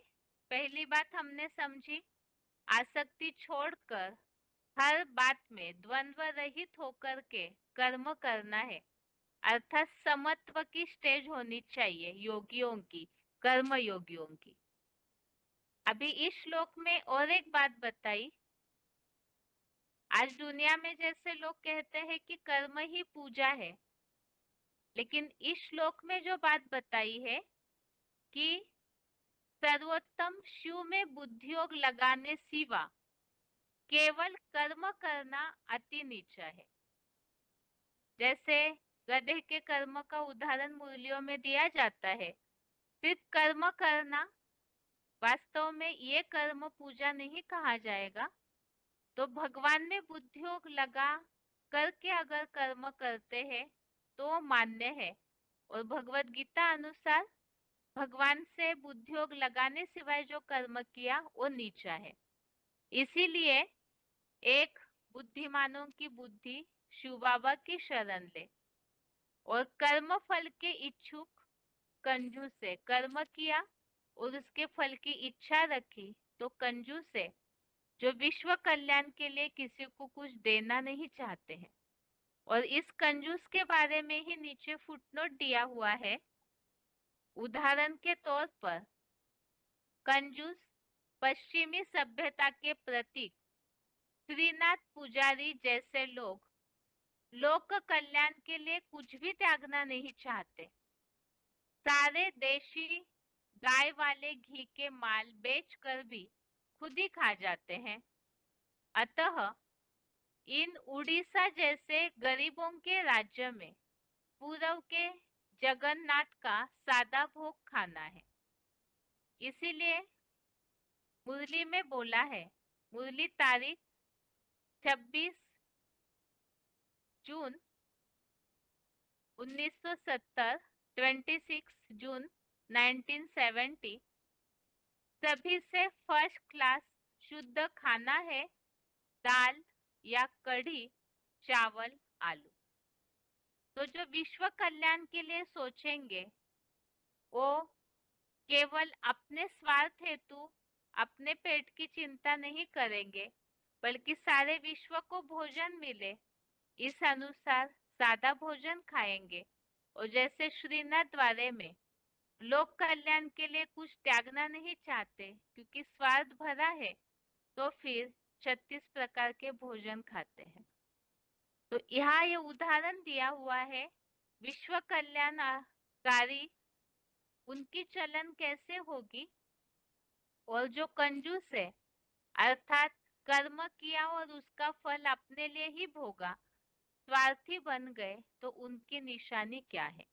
पहली बात हमने समझी, आसक्ति छोड़कर हर बात में द्वंद्व रहित होकर के कर्म करना है। अर्थात समत्व की स्टेज होनी चाहिए योगियों की, कर्म योगियों की। अभी इस श्लोक में और एक बात बताई। आज दुनिया में जैसे लोग कहते हैं कि कर्म ही पूजा है, लेकिन इस श्लोक में जो बात बताई है कि सर्वोत्तम शिव में बुद्धियोग लगाने सिवा केवल कर्म करना अति नीचा है। जैसे गधे के कर्म का उदाहरण मूल्यों में दिया जाता है। सिर्फ कर्म करना, वास्तव में ये कर्म पूजा नहीं कहा जाएगा। तो भगवान में बुद्धियोग लगा करके अगर कर्म करते हैं तो मान्य है, और भगवत गीता अनुसार भगवान से बुद्धियोग लगाने सिवाय जो कर्म किया वो नीचा है। इसीलिए एक बुद्धिमानों की बुद्धि शिव बाबा की शरण ले, और कर्म फल के इच्छुक कंजूस है। कर्म किया और उसके फल की इच्छा रखी तो कंजूस है, जो विश्व कल्याण के लिए किसी को कुछ देना नहीं चाहते हैं। और इस कंजूस के बारे में ही नीचे फुटनोट दिया हुआ है। उदाहरण के तौर पर कंजूस पश्चिमी सभ्यता के प्रतीक श्रीनाथ पुजारी जैसे लोग लोक कल्याण के लिए कुछ भी त्यागना नहीं चाहते। सारे देशी गाय वाले घी के माल बेचकर भी खुद ही खा जाते हैं। अतः इन उड़ीसा जैसे गरीबों के राज्य में पूर्व के जगन्नाथ का सादा भोग खाना है। इसीलिए मुरली में बोला है, मुरली तारीख 26 जून 1970, 26 जून 1970, सभी से फर्स्ट क्लास शुद्ध खाना है दाल या कढ़ी, चावल, आलू। तो जो विश्व कल्याण के लिए सोचेंगे वो केवल अपने स्वार्थ हेतु अपने पेट की चिंता नहीं करेंगे, बल्कि सारे विश्व को भोजन मिले इस अनुसार सादा भोजन खाएंगे। और जैसे श्रीनाथ द्वारे में लोक कल्याण के लिए कुछ त्यागना नहीं चाहते क्योंकि स्वार्थ भरा है, तो फिर 36 प्रकार के भोजन खाते हैं। तो यहाँ ये उदाहरण दिया हुआ है विश्व कल्याणकारी उनकी चलन कैसे होगी, और जो कंजूस है अर्थात कर्म किया और उसका फल अपने लिए ही भोगा, स्वार्थी बन गए, तो उनकी निशानी क्या है।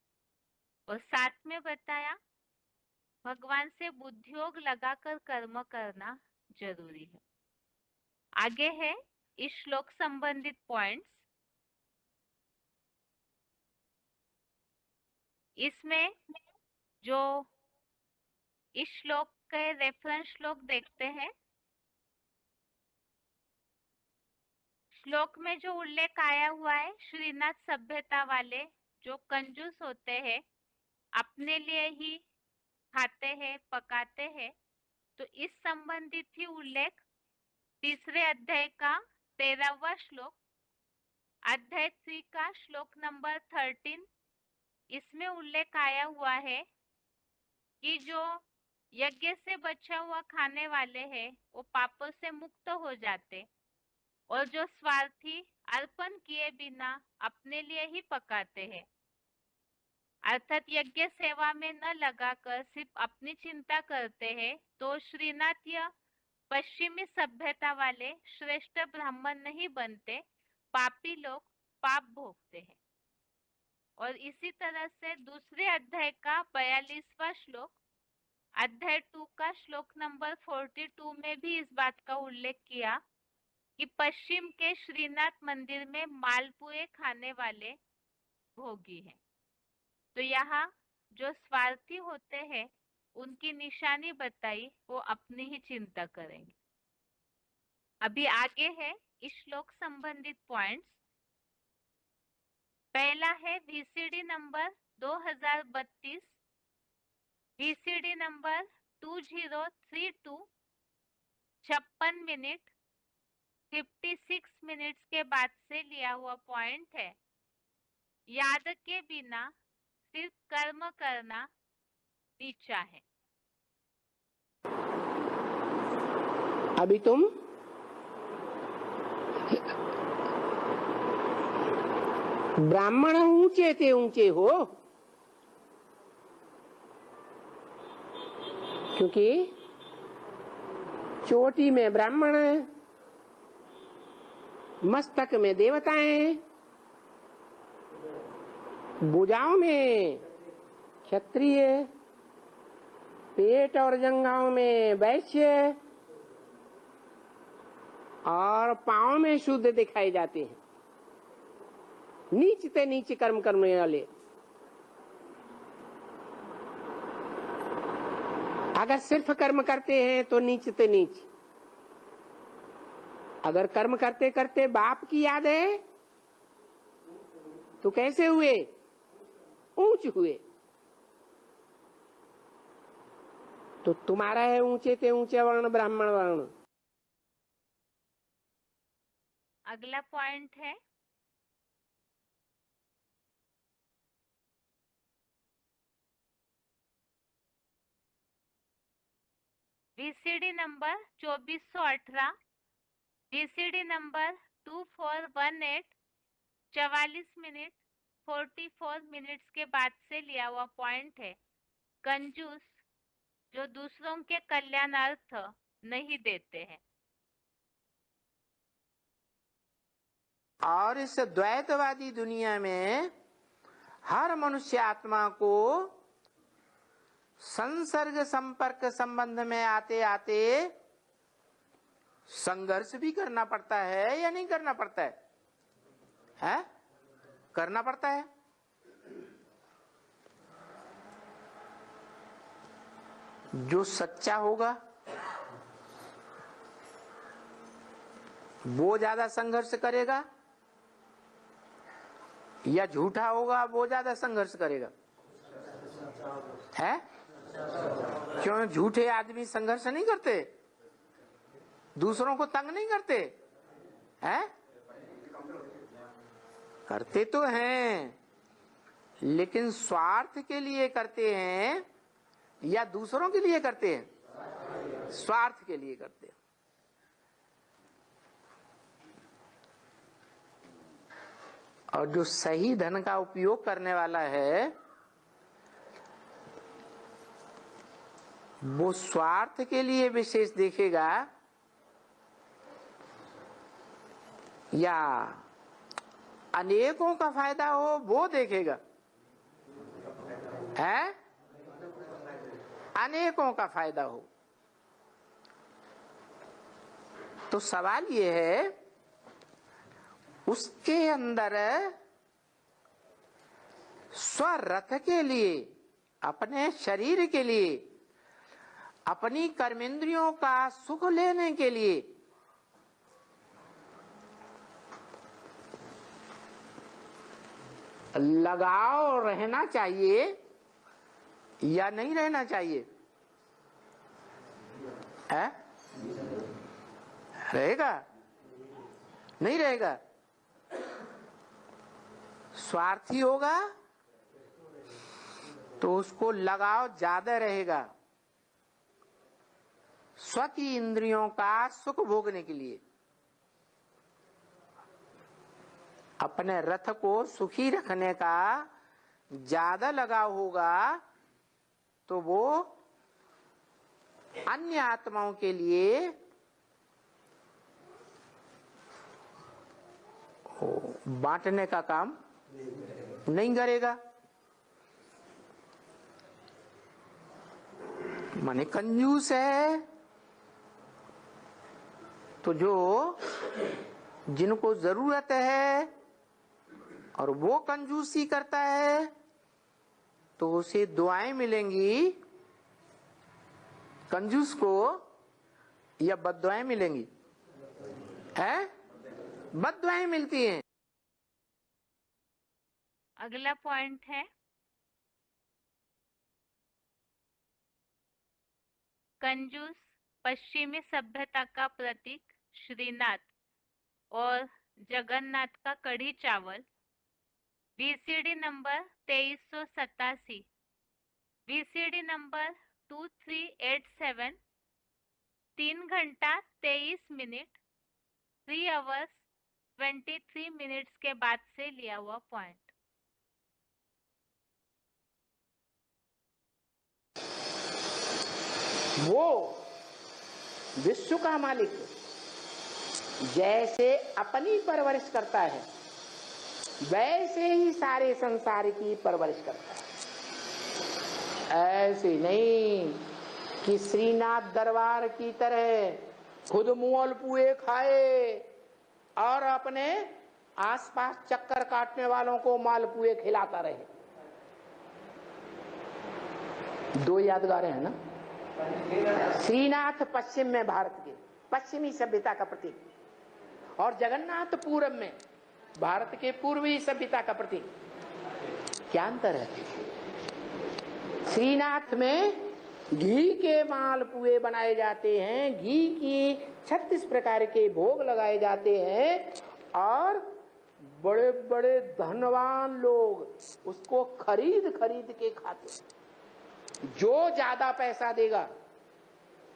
और साथ में बताया भगवान से बुद्धियोग लगाकर कर्म करना जरूरी है। आगे है इस श्लोक संबंधित पॉइंट्स। इसमें जो इस श्लोक के रेफरेंस श्लोक देखते हैं, श्लोक में जो उल्लेख आया हुआ है श्रीनाथ सभ्यता वाले जो कंजूस होते हैं, अपने लिए ही खाते हैं, पकाते हैं, तो इस संबंधित ही उल्लेख तीसरे अध्याय का 13वां श्लोक, अध्याय 3 का श्लोक नंबर 13, इसमें उल्लेख आया हुआ है कि जो यज्ञ से बचा हुआ खाने वाले हैं वो पापों से मुक्त हो जाते, और जो स्वार्थी अर्पण किए बिना अपने लिए ही पकाते हैं, अर्थात यज्ञ सेवा में न लगाकर सिर्फ अपनी चिंता करते हैं, तो श्रीनाथीय पश्चिमी सभ्यता वाले श्रेष्ठ ब्राह्मण नहीं बनते, पापी लोग पाप भोगते हैं। और इसी तरह से दूसरे अध्याय का 42वां श्लोक, अध्याय 2 का श्लोक नंबर 42 में भी इस बात का उल्लेख किया कि पश्चिम के श्रीनाथ मंदिर में मालपुए खाने वाले भोगी हैं। तो यहाँ जो स्वार्थी होते हैं उनकी निशानी बताई, वो अपनी ही चिंता करेंगे। अभी आगे है इस श्लोक संबंधित पॉइंट्स। पहला है VCD number 2032, VCD number 2032, 56 minute 56 minutes के बाद से लिया हुआ पॉइंट है। याद के बिना सिर्फ कर्म करना नीचा है। अभी तुम ब्राह्मण ऊंचे से ऊंचे हो, क्योंकि चोटी में ब्राह्मण, मस्तक में देवताएं, भुजाओं में क्षत्रिय, पेट और जंघाओं में वैश्य और पांव में शुद्ध दिखाई जाते हैं। नीच से नीच कर्म करने वाले, अगर सिर्फ कर्म करते हैं तो नीच से नीच, अगर कर्म करते करते बाप की याद है तो कैसे हुए? ऊंच हुए। तो तुम्हारा है ऊंचे से ऊंचे वर्ण ब्राह्मण वर्ण। अगला पॉइंट है VCD number 2418, VCD number 2418 44 minute 44 minutes के बाद से लिया हुआ पॉइंट है। कंजूस जो दूसरों के कल्याणार्थ नहीं देते हैं। और इस द्वैतवादी दुनिया में हर मनुष्य आत्मा को संसर्ग संपर्क संबंध में आते आते संघर्ष भी करना पड़ता है या नहीं करना पड़ता है? करना पड़ता है। जो सच्चा होगा वो ज्यादा संघर्ष करेगा, या झूठा होगा वो ज्यादा संघर्ष करेगा? है क्यों? झूठे आदमी संघर्ष नहीं करते, दूसरों को तंग नहीं करते हैं? करते तो हैं, लेकिन स्वार्थ के लिए करते हैं या दूसरों के लिए करते हैं? स्वार्थ के लिए करते हैं। और जो सही धन का उपयोग करने वाला है वो स्वार्थ के लिए विशेष देखेगा या अनेकों का फायदा हो वो देखेगा? है अनेकों का फायदा हो। तो सवाल ये है उसके अंदर स्वरथ के लिए, अपने शरीर के लिए, अपनी कर्मेंद्रियों का सुख लेने के लिए लगाव रहना चाहिए या नहीं रहना चाहिए? है? रहेगा? नहीं रहेगा? स्वार्थी होगा तो उसको लगाव ज्यादा रहेगा स्व की इंद्रियों का सुख भोगने के लिए। अपने रथ को सुखी रखने का ज्यादा लगाव होगा तो वो अन्य आत्माओं के लिए बांटने का काम नहीं करेगा। माने कंजूस है तो जो जिनको जरूरत है और वो कंजूसी करता है तो उसे दुआएं मिलेंगी कंजूस को या बद्दुआएं मिलेंगी? है बद्दुआएं मिलती हैं। अगला पॉइंट है कंजूस पश्चिमी सभ्यता का प्रतीक श्रीनाथ और जगन्नाथ का कढ़ी चावल। VCD नंबर 2387, VCD नंबर 2387 3 घंटा 23 मिनट 3 hours 23 मिनट्स के बाद से लिया हुआ पॉइंट। वो विश्व का मालिक जैसे अपनी परवरिश करता है वैसे ही सारे संसार की परवरिश करता है। ऐसे नहीं कि श्रीनाथ दरबार की तरह खुद मुअल पुए खाए और अपने आसपास चक्कर काटने वालों को मालपुए खिलाता रहे। दो यादगारें हैं ना। श्रीनाथ पश्चिम में भारत के पश्चिमी सभ्यता का प्रतीक और जगन्नाथ पूरब में भारत के पूर्वी सभ्यता का प्रतीक। क्या अंतर है? श्रीनाथ में घी के मालपुए बनाए जाते हैं, घी की 36 प्रकार के भोग लगाए जाते हैं और बड़े बड़े धनवान लोग उसको खरीद खरीद के खाते हैं। जो ज्यादा पैसा देगा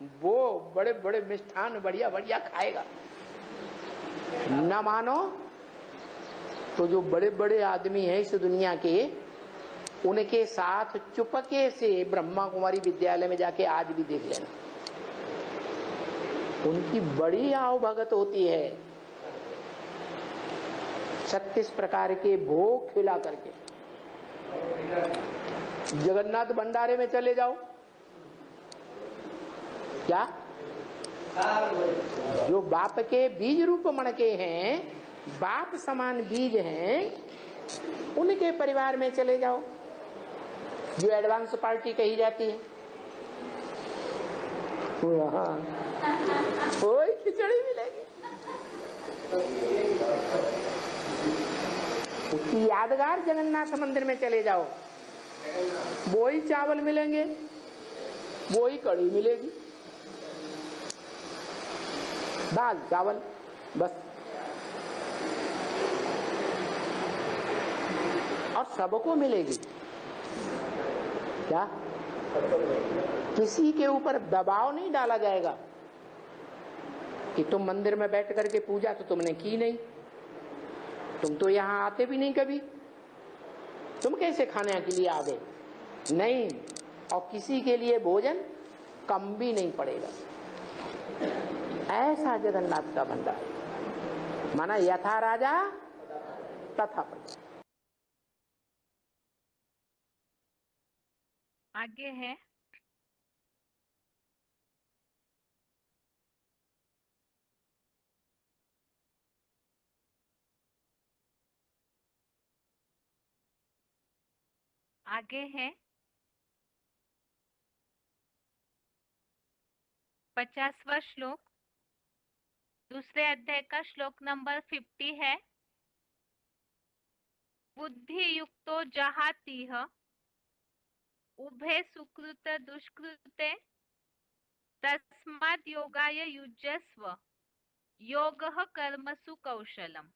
वो बड़े बड़े मिष्ठान बढ़िया बढ़िया खाएगा। न मानो तो जो बड़े बड़े आदमी हैं इस दुनिया के, उनके साथ चुपके से ब्रह्मा कुमारी विद्यालय में जाके आज भी देख लेना, उनकी बड़ी आओ भगत होती है। 36 प्रकार के भोग खिला करके। जगन्नाथ भंडारे में चले जाओ, क्या जो बाप के बीज रूप मणके हैं, बाप समान बीज हैं, उनके परिवार में चले जाओ, जो एडवांस पार्टी कही जाती है, वहां कोई खिचड़ी मिलेगी, उसकी यादगार जगन्नाथ मंदिर में चले जाओ, वही चावल मिलेंगे, वही कड़ी मिलेगी, दाल चावल बस, और सबको मिलेगी। क्या किसी के ऊपर दबाव नहीं डाला जाएगा कि तुम मंदिर में बैठ करके पूजा तो तुमने की नहीं, तुम तो यहाँ आते भी नहीं कभी, तुम कैसे खाने के लिए आ गए? नहीं, और किसी के लिए भोजन कम भी नहीं पड़ेगा। ऐसा जगन्नाथ का भंडार, माना यथा राजा तथा प्रजा। आगे है आगे है 50वां श्लोक, दूसरे अध्याय का श्लोक नंबर 50 है। बुद्धि युक्तो जहातीह उभे सुकृत दुष्कृते तस्माद् योगाय युज्यस्व योगः कर्मसु कौशलम।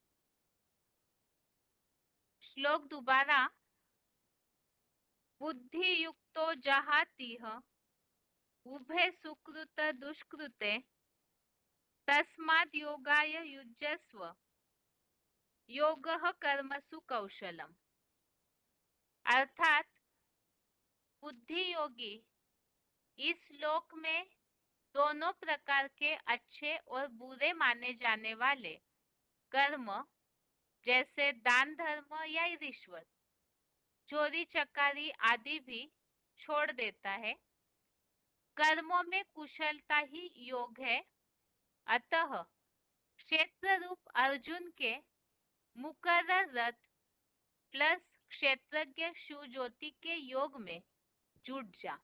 श्लोक दोबारा, बुद्धि युक्तो जहातीह उभे सुकृत दुष्कृते तस्माद् योगाय युज्यस्व योगः कर्मसु कौशलम। अर्थात बुद्धि योगी इस श्लोक में दोनों प्रकार के अच्छे और बुरे माने जाने वाले कर्म, जैसे दान धर्म या रिश्वत, चोरी चकारी आदि भी छोड़ देता है। कर्मों में कुशलता ही योग है। अतः क्षेत्र रूप अर्जुन के मुकर्रर रथ प्लस क्षेत्रज्ञ शिव ज्योति के योग में जुट जा।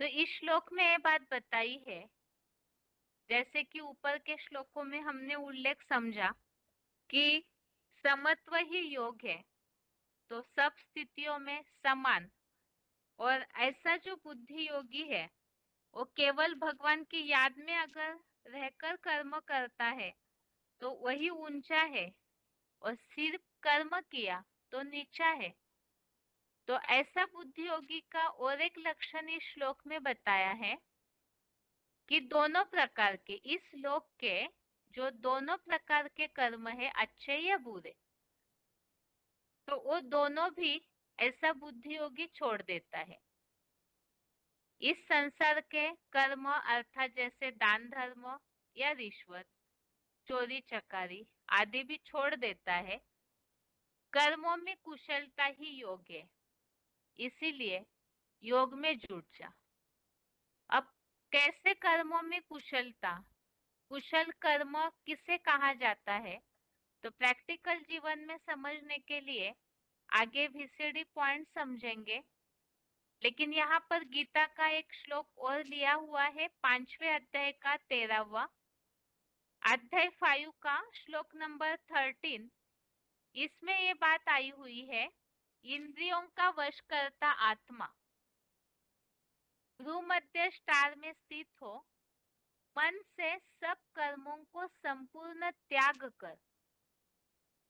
तो इस श्लोक में ये बात बताई है, जैसे कि ऊपर के श्लोकों में हमने उल्लेख समझा कि समत्व ही योग है, तो सब स्थितियों में समान। और ऐसा जो बुद्धि योगी है वो केवल भगवान की याद में अगर रहकर कर्म करता है तो वही ऊंचा है, और सिर्फ कर्म किया तो नीचा है। तो ऐसा बुद्धि योगी का और एक लक्षण इस श्लोक में बताया है कि दोनों प्रकार के, इस श्लोक के जो दोनों प्रकार के कर्म है, अच्छे या बुरे, तो वो दोनों भी ऐसा बुद्धि योगी छोड़ देता है। इस संसार के कर्म अर्थात जैसे दान धर्म या रिश्वत, चोरी चकारी आदि भी छोड़ देता है। कर्मों में कुशलता ही योग है, इसीलिए योग में जुट जा। अब कैसे कर्मों में कुशलता, कुशल कर्म किसे कहा जाता है, तो प्रैक्टिकल जीवन में समझने के लिए आगे VCD पॉइंट समझेंगे। लेकिन यहाँ पर गीता का एक श्लोक और लिया हुआ है, 5वें अध्याय का 13वां अध्याय 5 का श्लोक नंबर 13। इसमें ये बात आई हुई है, इंद्रियों का वश करता आत्मा भ्रूमध्य स्टार में स्थित हो, मन से सब कर्मों को संपूर्ण त्याग कर।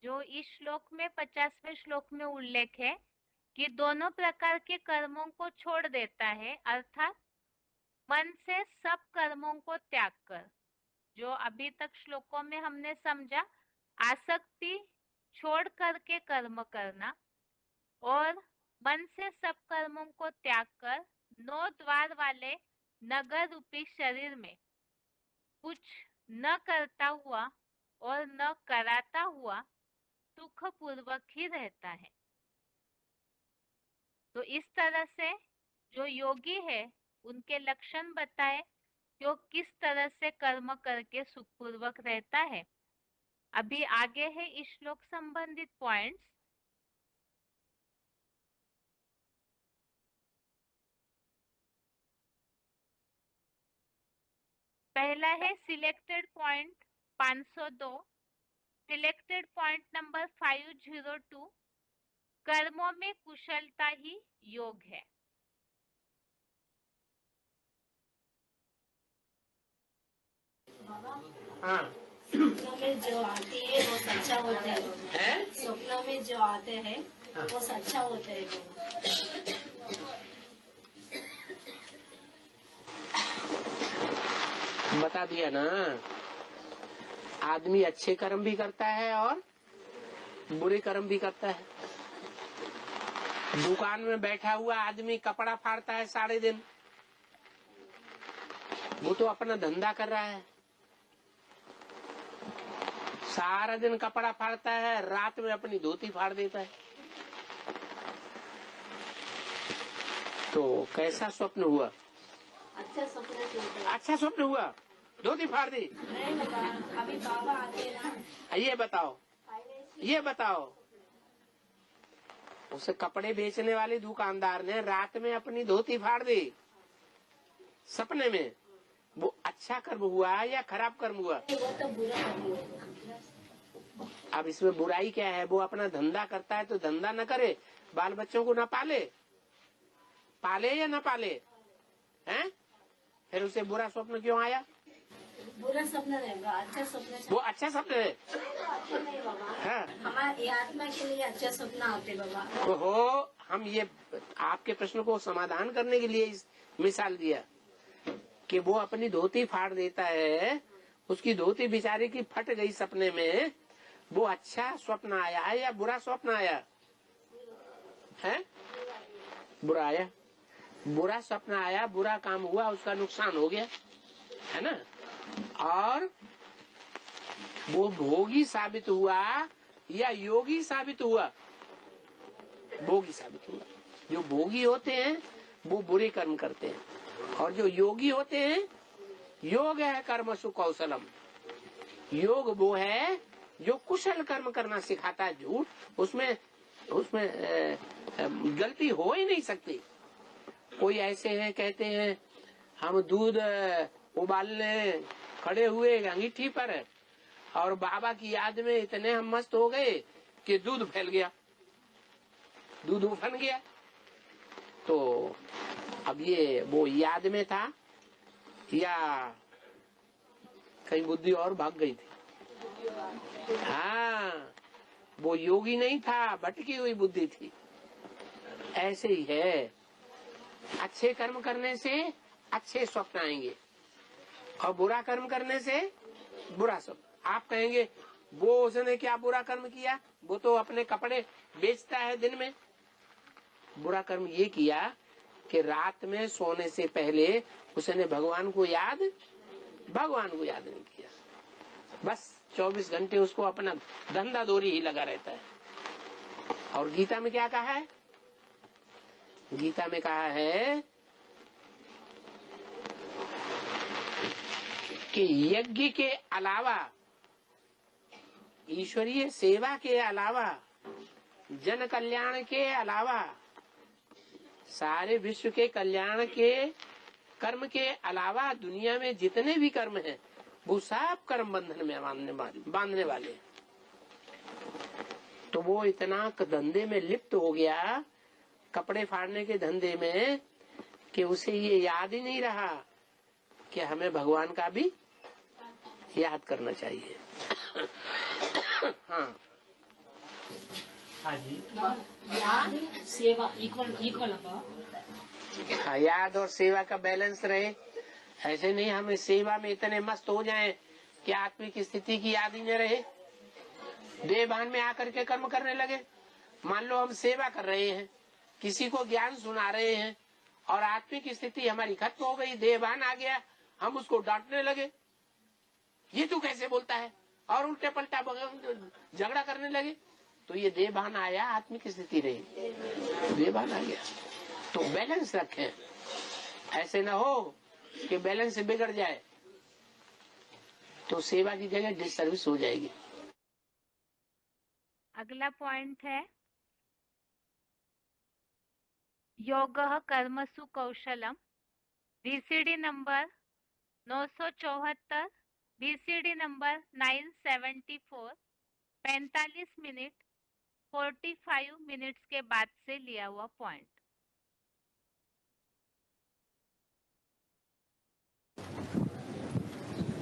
जो इस श्लोक में 50वें श्लोक में उल्लेख है कि दोनों प्रकार के कर्मों को छोड़ देता है, अर्थात मन से सब कर्मों को त्याग कर, जो अभी तक श्लोकों में हमने समझा, आसक्ति छोड़ करके कर्म करना और मन से सब कर्मों को त्याग कर 9 द्वार वाले नगर रूपी शरीर में कुछ न करता हुआ और न कराता हुआ सुख पूर्वक ही रहता है। तो इस तरह से जो योगी है उनके लक्षण बताए, जो किस तरह से कर्म करके सुखपूर्वक रहता है। अभी आगे है इस श्लोक संबंधित पॉइंट्स। पहला है selected point 502, selected point number 502, कर्मों में कुशलता ही योग है। हाँ, स्वप्नों में जो आते हैं वो सच्चा होता है। स्वप्नों में जो आते हैं वो सच्चा होता है। बता दिया ना, आदमी अच्छे कर्म भी करता है और बुरे कर्म भी करता है। दुकान में बैठा हुआ आदमी कपड़ा फाड़ता है सारे दिन, वो तो अपना धंधा कर रहा है। सारा दिन कपड़ा फाड़ता है, रात में अपनी धोती फाड़ देता है। तो कैसा स्वप्न हुआ? अच्छा स्वप्न। अच्छा स्वप्न हुआ, धोती फाड़ दी। नहीं बाबा, अभी बाबा आते हैं ना। ये बताओ उसे कपड़े बेचने वाले दुकानदार ने रात में अपनी धोती फाड़ दी सपने में, वो अच्छा कर्म हुआ या खराब कर्म हुआ? वो तो बुरा नहीं होगा। अब इसमें बुराई क्या है? वो अपना धंधा करता है तो धंधा न करे, बाल बच्चों को न पाले, पाले या न पाले, हैं? फिर उसे बुरा स्वप्न क्यों आया? बुरा सपना रहेगा, अच्छा सपना। वो अच्छा स्वप्न है। अच्छा नहीं बाबा, हाँ। हमारे आत्मा के लिए अच्छा सपना आते बाबा। तो हो, हम ये आपके प्रश्न को समाधान करने के लिए इस मिसाल दिया कि वो अपनी धोती फाड़ देता है, उसकी धोती बेचारे की फट गई सपने में। वो अच्छा स्वप्न आया है या बुरा स्वप्न आया है? बुरा आया। बुरा स्वप्न आया, बुरा काम हुआ, उसका नुकसान हो गया, है ना? और वो भोगी साबित हुआ या योगी साबित हुआ? भोगी साबित हुआ। जो भोगी होते हैं वो बुरे कर्म करते हैं, और जो योगी होते हैं, योग है कर्मसु कौशलम, योग वो है जो कुशल कर्म करना सिखाता है। झूठ उसमें गलती हो ही नहीं सकती। कोई ऐसे हैं कहते हैं हम दूध उबालने खड़े हुए अंगीठी पर और बाबा की याद में इतने हम मस्त हो गए कि दूध फैल गया, दूध उफन गया। तो अब ये वो याद में था या कहीं बुद्धि और भाग गई थी? हाँ, वो योगी नहीं था, भटकी हुई बुद्धि थी। ऐसे ही है, अच्छे कर्म करने से अच्छे स्वप्न आएंगे और बुरा कर्म करने से बुरा स्वप्न। आप कहेंगे वो उसने क्या बुरा कर्म किया? वो तो अपने कपड़े बेचता है दिन में। बुरा कर्म ये किया कि रात में सोने से पहले उसने भगवान को याद नहीं किया। बस 24 घंटे उसको अपना धंधा दोरी ही लगा रहता है। और गीता में क्या कहा है? गीता में कहा है कि यज्ञ के अलावा, ईश्वरीय सेवा के अलावा, जन कल्याण के अलावा, सारे विश्व के कल्याण के कर्म के अलावा दुनिया में जितने भी कर्म हैं वो सब कर्म बंधन में बांधने वाले। तो वो इतना धंधे में लिप्त हो गया, कपड़े फाड़ने के धंधे में, कि उसे ये याद ही नहीं रहा कि हमें भगवान का भी याद करना चाहिए। हाँ सेवा इक्वल याद और सेवा का बैलेंस रहे ऐसे नहीं हम इस सेवा में इतने मस्त हो जाएं कि आत्मिक स्थिति की याद ही न रहे, देहभान में आकर के कर्म करने लगे। मान लो हम सेवा कर रहे हैं, किसी को ज्ञान सुना रहे हैं और आत्मिक स्थिति हमारी खत्म हो गई, देहभान आ गया, हम उसको डांटने लगे, ये तू कैसे बोलता है, और उल्टे पलटा झगड़ा करने लगे, तो ये देहभान आया, आत्मिक स्थिति रही, देहभान आ गया। तो बैलेंस रखें, ऐसे ना हो कि बैलेंस बिगड़ जाए तो सेवा की जगह डिसर्विस हो जाएगी। अगला पॉइंट है योगः कर्मसु कौशलम, VCD number 974, VCD number 974, 45 minute 45 minutes के बाद से लिया हुआ पॉइंट।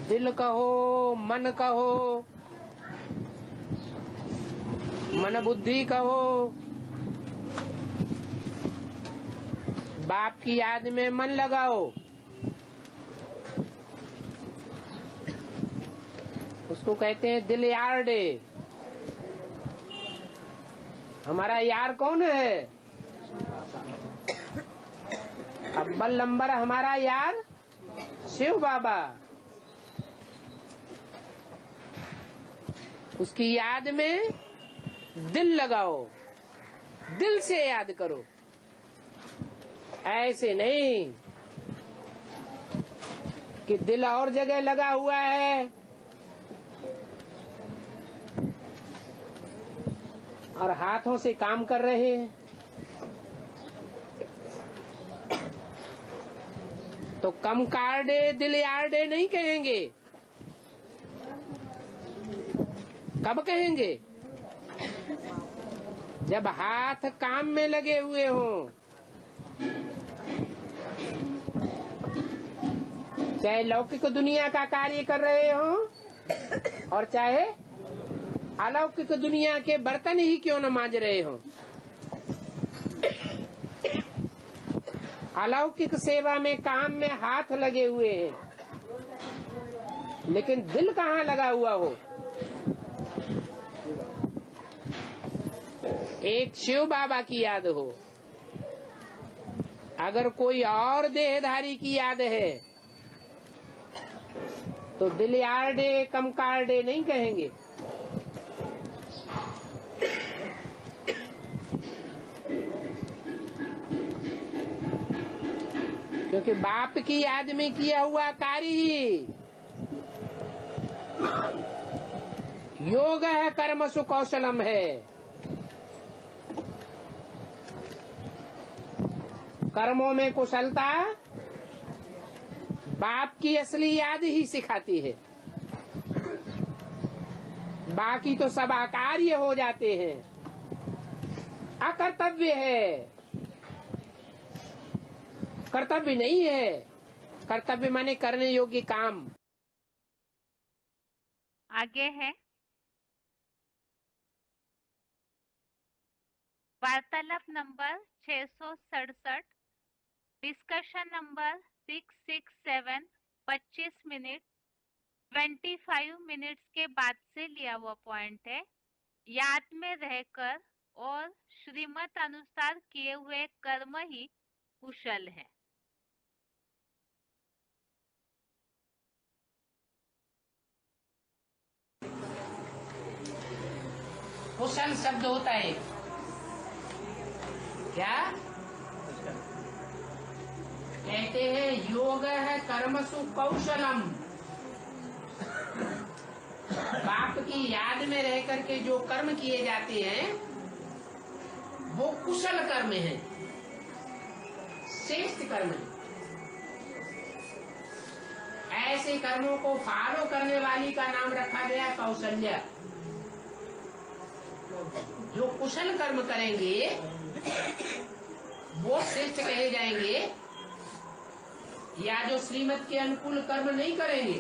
दिल कहो, मन कहो, मन बुद्धि कहो, बाप की याद में मन लगाओ, उसको कहते हैं दिल यार डे। हमारा यार कौन है? अव्वल नंबर हमारा यार शिव बाबा। उसकी याद में दिल लगाओ, दिल से याद करो, ऐसे नहीं कि दिल और जगह लगा हुआ है और हाथों से काम कर रहे हैं। तो कम कार्डे दिल यार्डे नहीं कहेंगे, कब कहेंगे? जब हाथ काम में लगे हुए हों, चाहे लौकिक दुनिया का कार्य कर रहे हों और चाहे अलौकिक दुनिया के बर्तन ही क्यों न मांज रहे हों। अलौकिक सेवा में काम में हाथ लगे हुए हैं, लेकिन दिल कहाँ लगा हुआ हो? एक शिव बाबा की याद हो। अगर कोई और देहधारी की याद है तो दिल यार्डे कम कार्डे नहीं कहेंगे। क्योंकि बाप की याद में किया हुआ कार्य ही योग है, कर्म सुकौशलम है। कर्मों में कुशलता बाप की असली याद ही सिखाती है, बाकी तो सब अकार्य हो जाते हैं, अकर्तव्य है, कर्तव्य नहीं है। कर्तव्य माने करने योग्य काम। आगे है वार्तालाप number 667, discussion number 667, 25 minute 25 minutes के बाद से लिया हुआ पॉइंट है। याद में रहकर और श्रीमत अनुसार किए हुए कर्म ही कुशल है। कुशल शब्द होता है क्या? कहते हैं योग है कर्मसु कौशलम। बाप की याद में रह करके जो कर्म किए जाते हैं वो कुशल कर्म है, श्रेष्ठ कर्म है। ऐसे कर्मों को फॉलो करने वाली का नाम रखा गया कौशल्या। जो कुशल कर्म करेंगे वो श्रेष्ठ कहे जाएंगे, या जो श्रीमत के अनुकूल कर्म नहीं करेंगे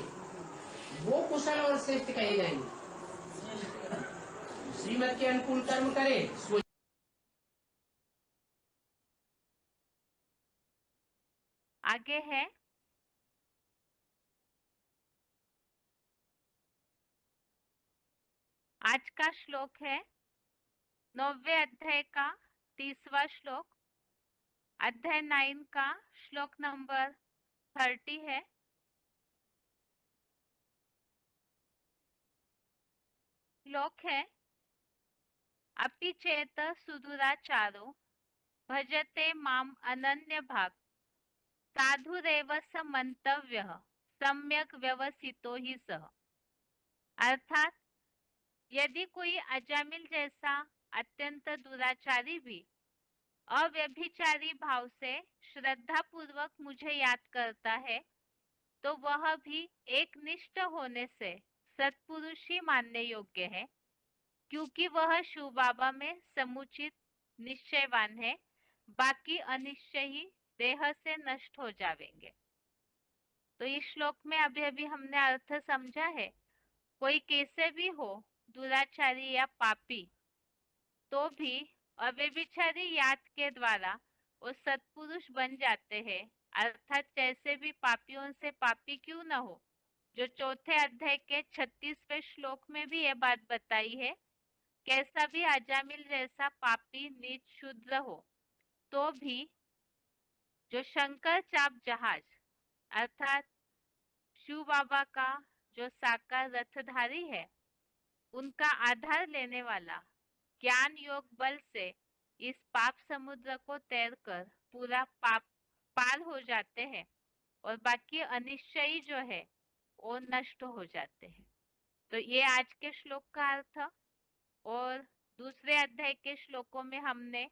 वो कुशल और श्रेष्ठ कहे जाएंगे। श्रीमत के अनुकूल कर्म करें। आगे है आज का श्लोक है 9वें अध्याय का 30वां श्लोक, अध्याय 9 का श्लोक नंबर 30 है। श्लोक है अपि चेत सुदुराचारो भजते माम अनन्य भाग साधुरेव स मंतव्यः सम्यक व्यवसितो ही सह। अर्थात यदि कोई अजामिल जैसा अत्यंत दुराचारी भी अव्यभिचारी भाव से श्रद्धा पूर्वक मुझे याद करता है तो वह भी एक निष्ठ होने से सत्पुरुष ही मानने योग्य है, क्योंकि वह शिव बाबा में समुचित निश्चयवान है। बाकी अनिश्चय ही देह से नष्ट हो जाएंगे। तो इस श्लोक में अभी अभी हमने अर्थ समझा है। कोई कैसे भी हो, दुराचारी या पापी, तो भी अव्यभिचारी याद के द्वारा वो सत्पुरुष बन जाते हैं। अर्थात जैसे भी पापियों से पापी क्यों न हो, जो चौथे अध्याय के 36वें श्लोक में भी ये बात बताई है, कैसा भी अजामिल जैसा पापी नीच शूद्र हो तो भी जो शंकर चाप जहाज अर्थात शिव बाबा का जो साकार रथधारी है, उनका आधार लेने वाला ज्ञान योग बल से इस पाप समुद्र को तैरकर पूरा पाप पार हो जाते हैं और बाकी अनिश्चयी जो है वो नष्ट हो जाते हैं। तो ये आज के श्लोक का अर्थ। और दूसरे अध्याय के श्लोकों में हमने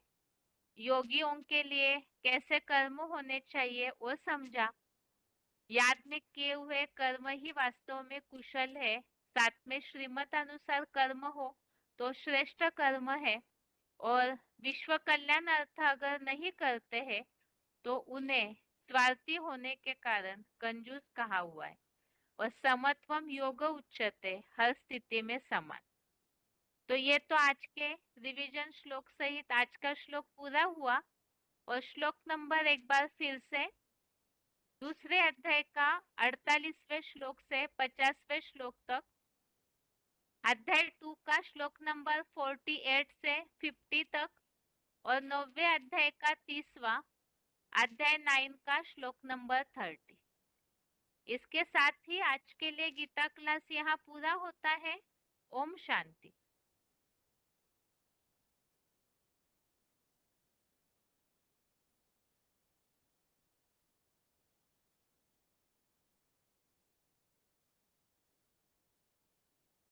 योगियों के लिए कैसे कर्म होने चाहिए वो समझा। याद में किए हुए कर्म ही वास्तव में कुशल है। साथ में श्रीमत अनुसार कर्म हो तो श्रेष्ठ कर्म है, और विश्व कल्याण अर्थ अगर नहीं करते हैं तो उन्हें स्वार्थी होने के कारण कंजूस कहा हुआ है। और समत्वम योग उच्चते, हर स्थिति में समान। तो ये तो आज के रिवीजन श्लोक सहित आज का श्लोक पूरा हुआ। और श्लोक नंबर एक बार फिर से, दूसरे अध्याय का 48वें श्लोक से 50वें श्लोक तक, अध्याय 2 का श्लोक नंबर 48 से 50 तक, और 9वें अध्याय का 30वां, अध्याय 9 का श्लोक नंबर 30। इसके साथ ही आज के लिए गीता क्लास यहाँ पूरा होता है। ओम शांति।